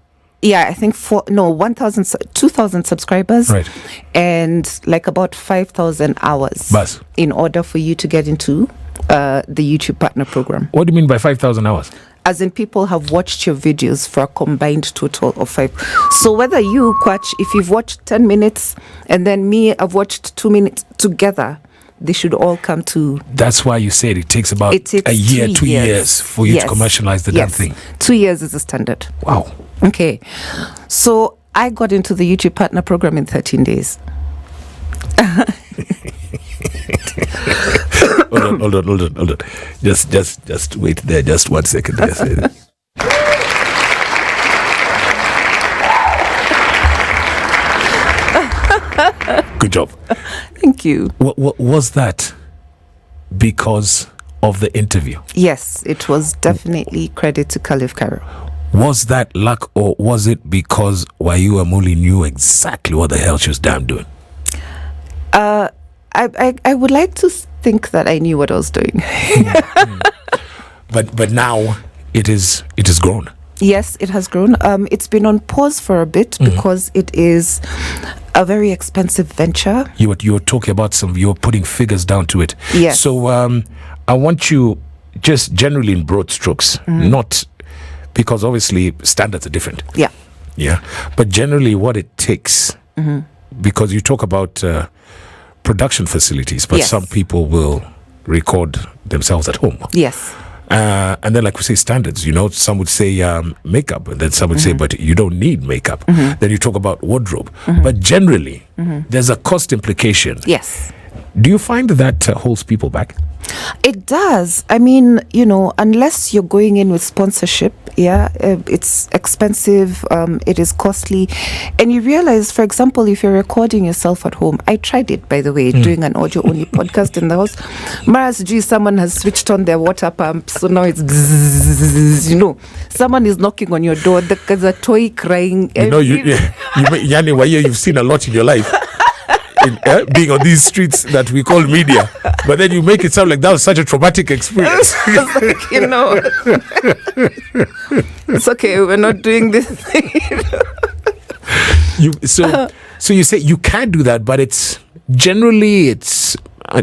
Yeah, I think 2,000 subscribers. Right. And like about 5,000 hours in order for you to get into the YouTube Partner Program. What do you mean by 5,000 hours? As in, people have watched your videos for a combined total of 5. So whether you, Kwach, if you've watched 10 minutes and then me, I've watched 2 minutes together, they should all come to... That's why you said it takes about a year, 2 years for you to commercialize the damn thing. 2 years is the standard. Wow. Okay. So I got into the YouTube Partner Program in 13 days. Hold on. Just wait there. Just 1 second. Good job. Thank you. What was that because of the interview? Yes, it was definitely credit to Caliph Cairo. Was that luck, or was it because Wayu Amuli knew exactly what the hell she was damn doing? I would like to think that I knew what I was doing. But now it is grown. Yes, it has grown. It's been on pause for a bit because it is a very expensive venture. You were talking about you were putting figures down to it. Yes. So I want you just generally in broad strokes, not because obviously standards are different. Yeah. But generally what it takes, because you talk about production facilities, but some people will record themselves at home. Yes. And then, like we say, standards, some would say makeup, and then some would say, but you don't need makeup. Then you talk about wardrobe. But generally, there's a cost implication. Yes. Do you find that holds people back? It does. I mean, unless you're going in with sponsorship, it's expensive, it is costly. And you realize, for example, if you're recording yourself at home, I tried it, by the way, doing an audio-only podcast in the house. Maras G, someone has switched on their water pump, so now it's bzzz, someone is knocking on your door, there's a toy crying. Yani, you've seen a lot in your life. being on these streets that we call media, but then you make it sound like that was such a traumatic experience. Like, it's okay, we're not doing this thing. So you say you can do that, but it's generally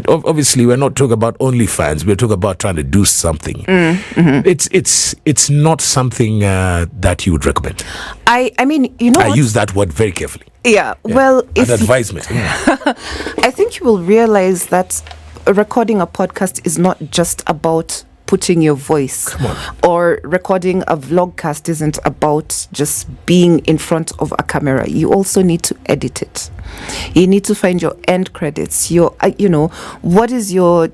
obviously we're not talking about OnlyFans. We're talking about trying to do something. It's not something that you would recommend. I mean, I use that word very carefully. Yeah. Well, if advisement. I think you will realize that recording a podcast is not just about putting your voice, or recording a vlogcast isn't about just being in front of a camera. You also need to edit it. You need to find your end credits, your what is your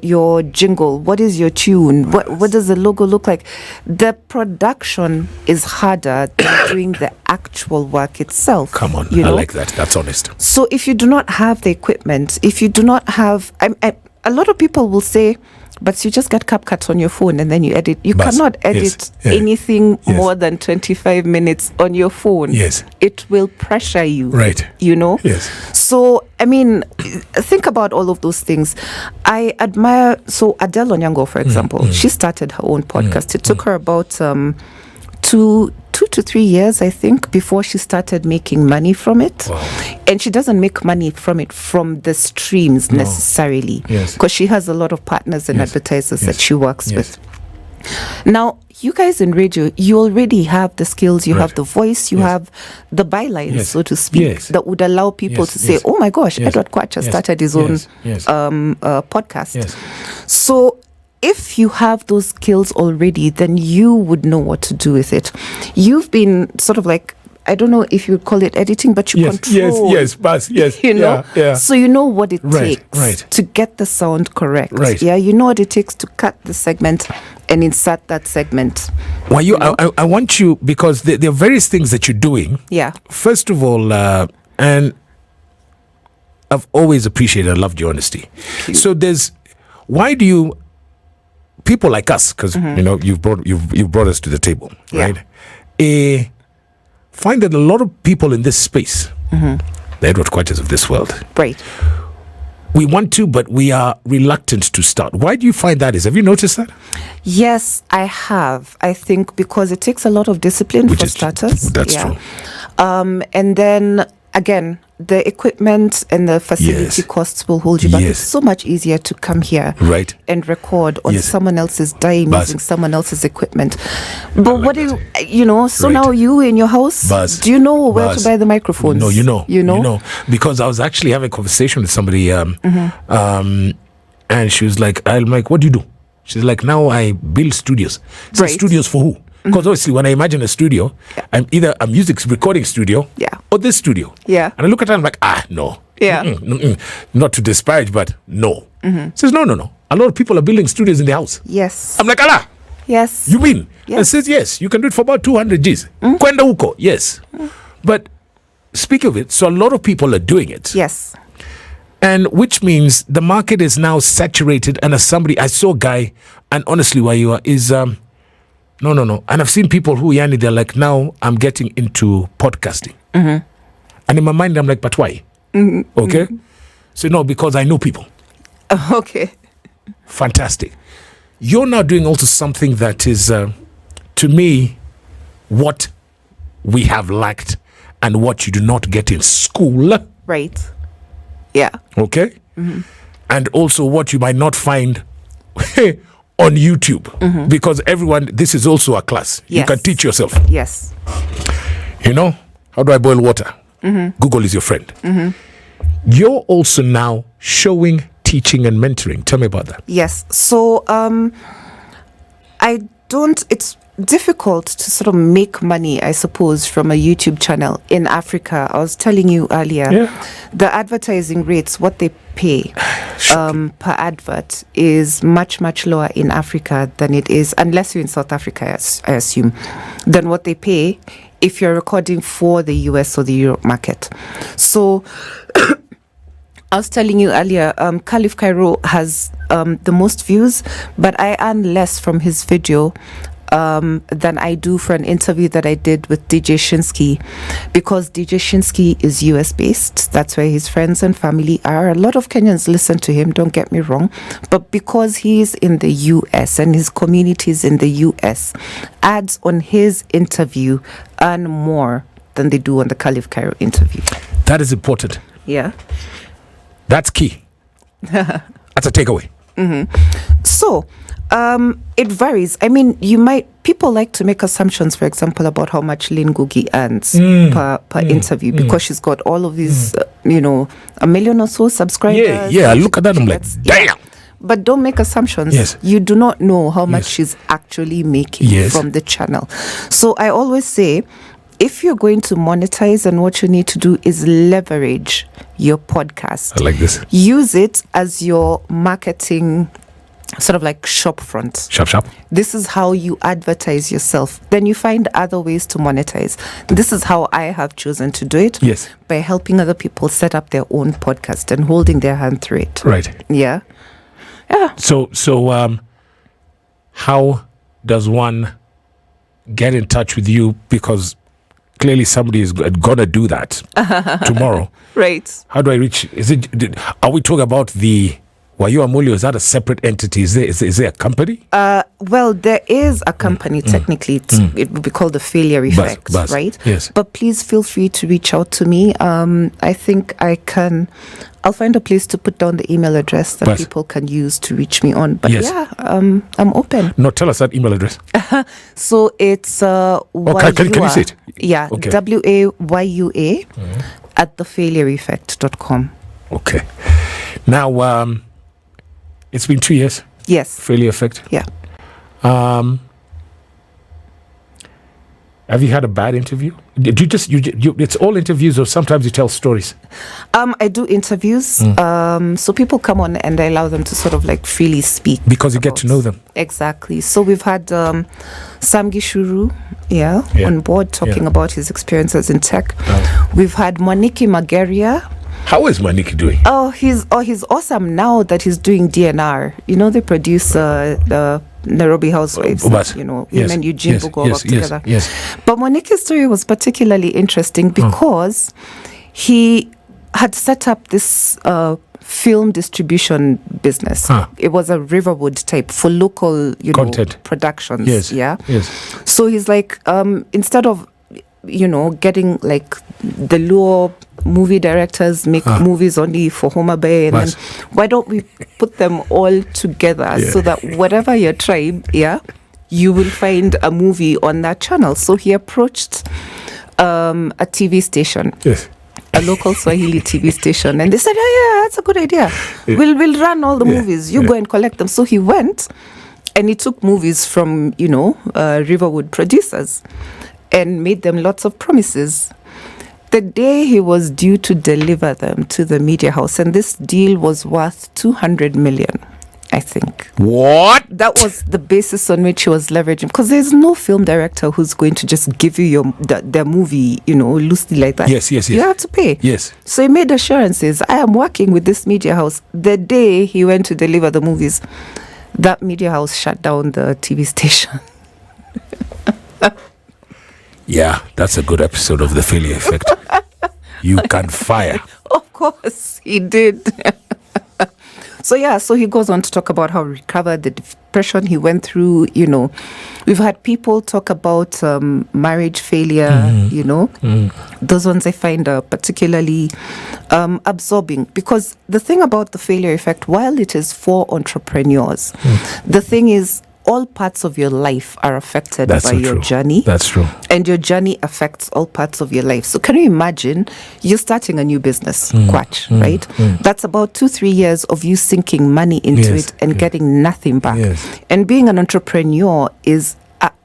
jingle, what is your tune, what does the logo look like. The production is harder than doing the actual work itself. I like that. That's honest. So if you do not have the equipment, if you do not have, a lot of people will say, but you just get CapCut on your phone and then you edit. You cannot edit anything more than 25 minutes on your phone. Yes. It will pressure you. Right. Yes. So, I mean, think about all of those things. I admire, Adele Onyango, for example, she started her own podcast. It took her about 2 to 3 years, I think, before she started making money from it. Wow. And she doesn't make money from it from the streams necessarily, because she has a lot of partners and advertisers that she works with. Now, you guys in radio, you already have the skills, you have the voice, you have the bylines, so to speak, that would allow people to say, oh my gosh, Edward Kwacha started his own podcast. So if you have those skills already, then you would know what to do with it. You've been sort of like, I don't know if you would call it editing, but you control. So you know what it takes to get the sound correct. Yeah, you know what it takes to cut the segment and insert that segment. Well, I want you, because there are various things that you're doing. Yeah. First of all, and I've always appreciated and loved your honesty. So why do you, people like us, because you've brought us to the table, right? Find that a lot of people in this space, the Edward Kwachas of this world, we want to, but we are reluctant to start. Why do you find that is? Have you noticed that? Yes, I have. I think because it takes a lot of discipline for starters. That's true. And then again, the equipment and the facility costs will hold you back. It's so much easier to come here and record on someone else's dime using someone else's equipment. But what do so now you in your house, do you know where to buy the microphones? No, you know. Because I was actually having a conversation with somebody and she was like, I'm like, what do you do? She's like, now I build studios. So studios for who? Because obviously when I imagine a studio, I'm either a music recording studio or this studio. Yeah. And I look at it and I'm like, no. Yeah. Not to disparage, but no. Says, no. A lot of people are building studios in their house. Yes. I'm like, Allah. Yes. You mean? And says, yes, you can do it for about 200 Gs. Kwenda huko, yes. But speak of it, so a lot of people are doing it. Yes. And which means the market is now saturated. And as somebody, I saw a guy, and honestly, where you are, is... No. And I've seen people who, they're like, now I'm getting into podcasting. And in my mind, I'm like, but why? Okay? So, no, because I know people. Okay. Fantastic. You're now doing also something that is, to me, what we have lacked and what you do not get in school. Right. Yeah. Okay? And also what you might not find on YouTube, because this is also a class. You can teach yourself. Yes. How do I boil water? Google is your friend. You're also now showing, teaching, and mentoring. Tell me about that. Yes. So it's difficult to sort of make money, I suppose, from a YouTube channel in Africa. I was telling you earlier, the advertising rates, what they pay per advert is much, much lower in Africa than it is, unless you're in South Africa, I assume, than what they pay if you're recording for the US or the Europe market. So I was telling you earlier, Caliph Cairo has the most views, but I earn less from his video than I do for an interview that I did with DJ Shinsky, because DJ Shinsky is US based. That's where his friends and family are. A lot of Kenyans listen to him, don't get me wrong, but because he's in the US and his community is in the US, ads on his interview earn more than they do on the Caliph Cairo interview. That is important. Yeah. That's key. That's a takeaway. So, it varies. I mean, people like to make assumptions, for example, about how much Lynn Ngugi earns per interview, because she's got all of these, 1 million or so subscribers. Yeah, look at that. I'm like, damn. Yeah. But don't make assumptions. Yes. You do not know how much she's actually making from the channel. So I always say, if you're going to monetize, and what you need to do is leverage your podcast. I like this. Use it as your marketing sort of like shop front. Shop. This is how you advertise yourself. Then you find other ways to monetize. This is how I have chosen to do it. Yes. By helping other people set up their own podcast and holding their hand through it. Right. Yeah. So how does one get in touch with you? Because clearly somebody is gonna do that tomorrow. Right. How do I reach? Are we talking about the Wayo Amulio? Is that a separate entity? Is there a company? Well, there is a company. Technically, it would be called the Failure Effect, right? Yes. But please feel free to reach out to me. I think I'll find a place to put down the email address that people can use to reach me on. But I'm open. No, tell us that email address. So it's can you say it? Yeah, okay. WAYUA at thefailureeffect.com. Okay. Now, it's been 2 years. Yes. Failure Effect. Yeah. Have you had a bad interview? Do you it's all interviews, or sometimes you tell stories? I do interviews. So people come on and I allow them to sort of like freely speak. Because you get to know them. Exactly. So we've had Sam Gishuru, on board talking about his experiences in tech. We've had Mwaniki Mageria. How is Mwaniki doing? He's awesome now that he's doing DNR. They produce the Nairobi Housewives. Him and Eugene Bugo work together. Yes. But Mwaniki's story was particularly interesting because he had set up this film distribution business. It was a Riverwood type for local, content productions. Yes. Yeah. Yes. So he's like, instead of getting like the Luo movie directors make movies only for Homa Bay, and then why don't we put them all together so that whatever your tribe, you will find a movie on that channel. So he approached a TV station. Yes. A local Swahili TV station, and they said, that's a good idea. We'll run all the movies. You go and collect them. So he went and he took movies from, Riverwood producers and made them lots of promises. The day he was due to deliver them to the media house, and this deal was worth 200 million, I think. What? That was the basis on which he was leveraging, because there's no film director who's going to just give you their movie, loosely like that. Yes. You have to pay. Yes. So he made assurances. I am working with this media house. The day he went to deliver the movies, that media house shut down the TV station. Yeah, that's a good episode of The Failure Effect. You can fire. Of course, he did. So he goes on to talk about how he recovered the depression he went through. We've had people talk about marriage failure. Those ones I find particularly absorbing, because the thing about The Failure Effect, while it is for entrepreneurs, the thing is, all parts of your life are affected by your journey. That's true. And your journey affects all parts of your life. So can you imagine you're starting a new business, Kwach, right? That's about 2-3 years of you sinking money into it and getting nothing back. Yes. And being an entrepreneur is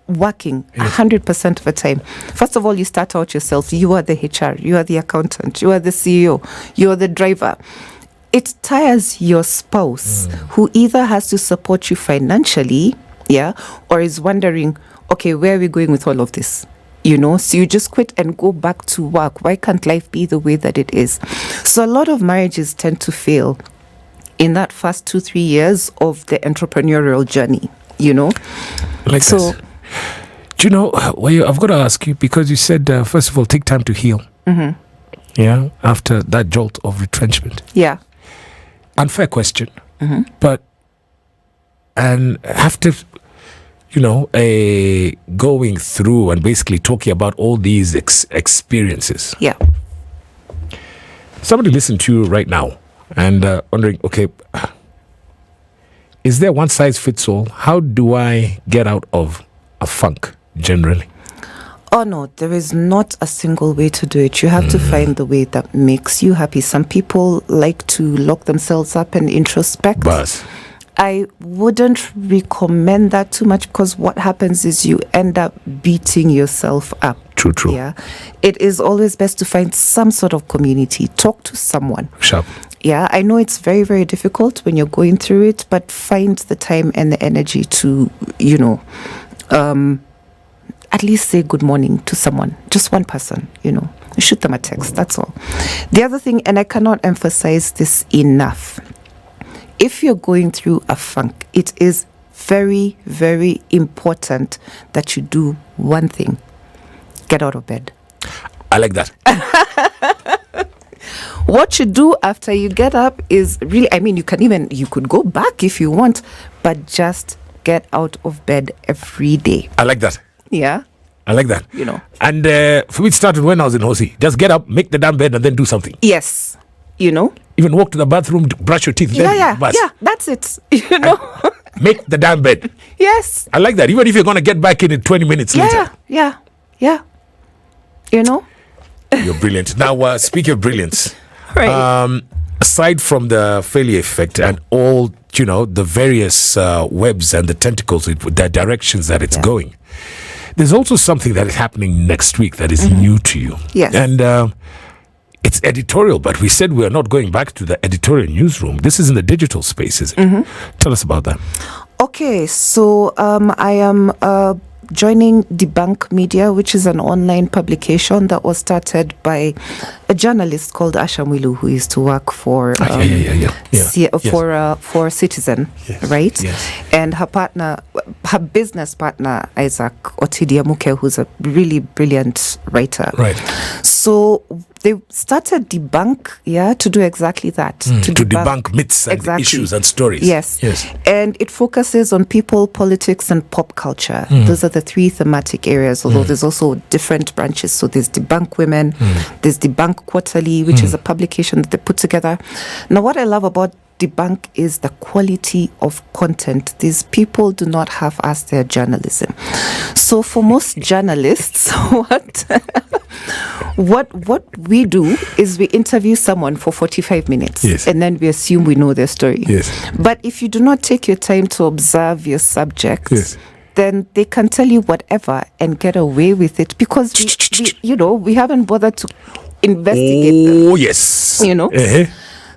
working 100% of the time. First of all, you start out yourself. You are the HR, you are the accountant, you are the CEO, you are the driver. It tires your spouse, who either has to support you financially, or is wondering, okay, where are we going with all of this? So you just quit and go back to work. Why can't life be the way that it is? So a lot of marriages tend to fail in that first 2-3 years of the entrepreneurial journey, Like so this. Do you know, I've got to ask you, because you said, first of all, take time to heal. Mm-hmm. Yeah, after that jolt of retrenchment. Yeah. Unfair question. Mm-hmm. But, and after, going through and basically talking about all these experiences. Yeah. Somebody listen to you right now and wondering, okay, is there one size fits all? How do I get out of a funk generally? Oh no, there is not a single way to do it. You have to find the way that makes you happy. Some people like to lock themselves up and introspect. Buzz. I wouldn't recommend that too much, because what happens is you end up beating yourself up. True. Yeah. It is always best to find some sort of community. Talk to someone. Sharp. Yeah, I know it's very, very difficult when you're going through it, but find the time and the energy to, at least say good morning to someone, just one person, shoot them a text, that's all. The other thing, and I cannot emphasize this enough, if you're going through a funk, it is very, very important that you do one thing: get out of bed. I like that. What you do after you get up is really, you could go back if you want, but just get out of bed every day. I like that. Yeah. I like that. And for me, it started when I was in Hosi. Just get up, make the damn bed, and then do something. Yes. Even walk to the bathroom, brush your teeth. Yeah, that's it. Make the damn bed. Yes. I like that. Even if you're going to get back in 20 minutes later. Yeah. You're brilliant. Now, speaking of brilliance, right. Aside from the failure effect and all, the various webs and the tentacles, the directions that it's going, there's also something that is happening next week that is new to you. Yes. And it's editorial, but we said we are not going back to the editorial newsroom. This is in the digital space, is it? Tell us about that. Okay, so I am joining Debunk Media, which is an online publication that was started by a journalist called Asha Mwilu, who used to work for for Citizen, right? Yes. And her business partner, Isaac Otidiamuke, who's a really brilliant writer. Right. So they started Debunk, to do exactly that. To debunk myths and issues and stories. Yes. And it focuses on people, politics, and pop culture. Those are the three thematic areas, although there's also different branches. So there's Debunk Women, there's Debunk Quarterly, which is a publication that they put together. Now, what I love about Debunk is the quality of content. These people do not have as their journalism. So for most journalists, what we do is we interview someone for 45 minutes, and then we assume we know their story. Yes. But if you do not take your time to observe your subject, then they can tell you whatever and get away with it, because we haven't bothered to investigate them. Oh, yes.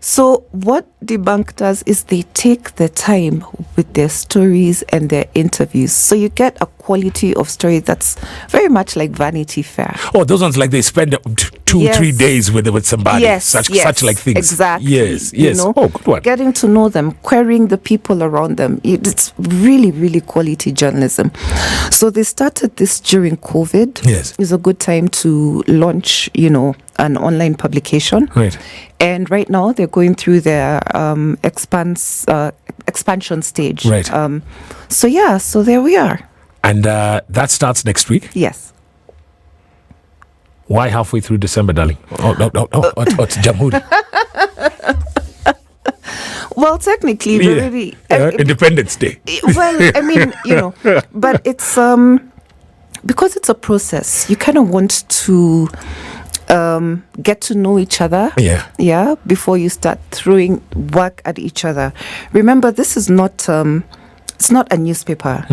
So what Debunk does is they take the time with their stories and their interviews. So you get a quality of story that's very much like Vanity Fair. Oh, those ones like they spend 2-3 days with somebody. Such like things. Exactly. Yes. Oh, good one. Getting to know them, querying the people around them. It's really, really quality journalism. So they started this during COVID. Yes. It's a good time to launch, an online publication. Right. And right now they're going through their expansion stage. Right. So there we are. And that starts next week? Yes. Why halfway through December, darling? Oh, no. It's Jamhuri. Well, technically, really, Independence Day. Well, but it's because it's a process. You kind of want to get to know each other. Yeah. Before you start throwing work at each other. Remember, this is not. It's not a newspaper.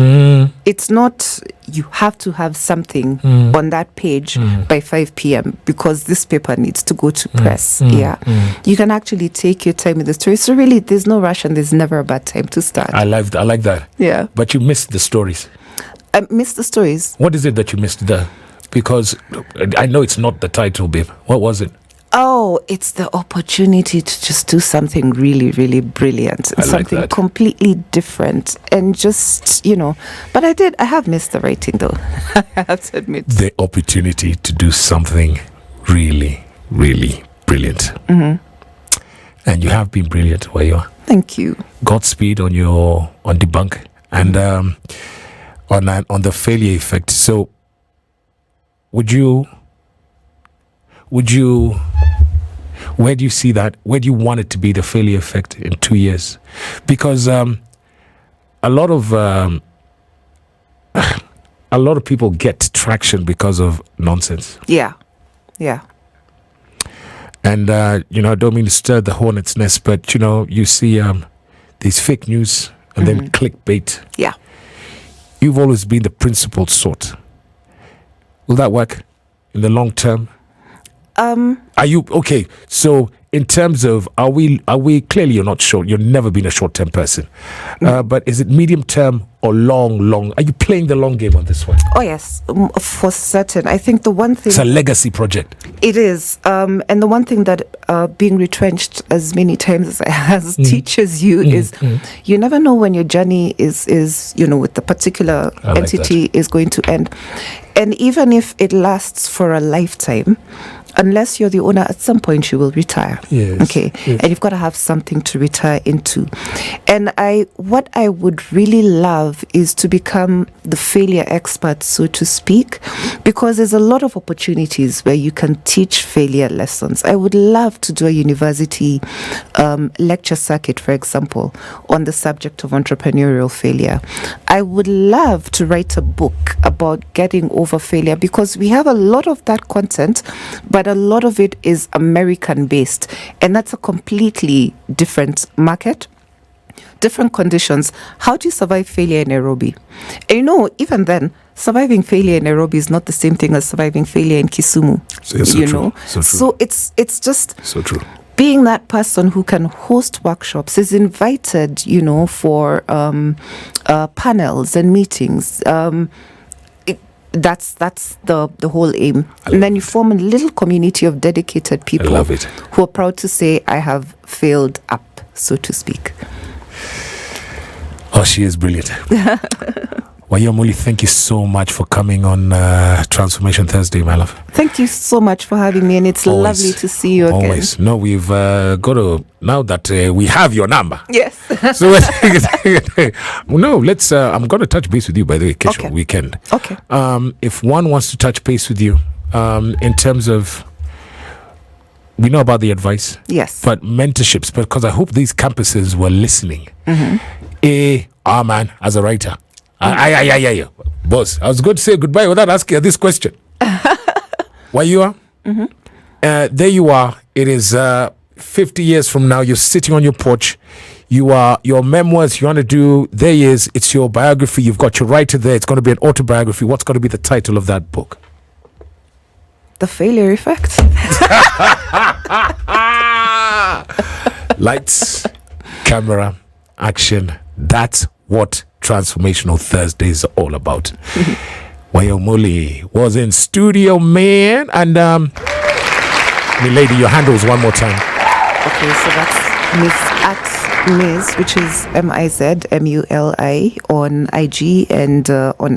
It's not you have to have something on that page by 5 p.m. because this paper needs to go to press. You can actually take your time with the story. So really, there's no rush and there's never a bad time to start. I like that. Yeah. But you missed the stories. I missed the stories. What is it that you missed there? Because I know it's not the title, babe. What was it? Oh, it's the opportunity to just do something really, really brilliant. Something completely different. And just, but I have missed the writing though. I have to admit. The opportunity to do something really, really brilliant. Mm-hmm. And you have been brilliant where you are. Thank you. Godspeed on debunk and on the failure effect. So would you where do you see that? Where do you want it to be, the failure effect, in 2 years? Because a lot of people get traction because of nonsense. Yeah. And I don't mean to stir the hornet's nest, but you see these fake news and then clickbait. Yeah. You've always been the principled sort. Will that work in the long term? Are you okay? So in terms of, are we clearly you're not short. You've never been a short-term person. But is it medium term or long? Are you playing the long game on this one? Oh yes, for certain. I think the one thing, it's a legacy project. It is, and the one thing that being retrenched as many times as teaches you is you never know when your journey is with the particular entity is going to end, and even if it lasts for a lifetime, unless you're the owner, at some point you will retire. Yes. Okay. Yes. And you've got to have something to retire into. And what I would really love is to become the failure expert, so to speak, because there's a lot of opportunities where you can teach failure lessons. I would love to do a university lecture circuit, for example, on the subject of entrepreneurial failure. I would love to write a book about getting over failure, because we have a lot of that content, but a lot of it is American based, and that's a completely different market, different conditions. How do you survive failure in Nairobi? And even then, surviving failure in Nairobi is not the same thing as surviving failure in Kisumu. So it's just so true. Being that person who can host workshops, is invited, for panels and meetings. That's the whole aim. And then you form a little community of dedicated people who are proud to say, I have failed up, so to speak. Oh, she is brilliant. Wayomuli, thank you so much for coming on Transformation Thursday, my love. Thank you so much for having me, and it's lovely to see you again. Always. No, we've got to, now that we have your number. Yes. So, let's, I'm going to touch base with you, by the way, Kesho, weekend. Okay. If one wants to touch base with you, in terms of, we know about the advice. Yes. But mentorships, because I hope these campuses were listening. Man, as a writer. Boss, I was going to say goodbye without asking you this question. Where you are? There you are. It is 50 years from now. You're sitting on your porch. Your memoirs you want to do. There he is. It's your biography. You've got your writer there. It's going to be an autobiography. What's going to be the title of that book? The Failure Effect. Lights, camera, action. That's what Transformational Thursdays are all about. Wayomuli was in studio, man. And lady, your handles one more time. Okay, so that's Miz, which is MIZMULI on IG and on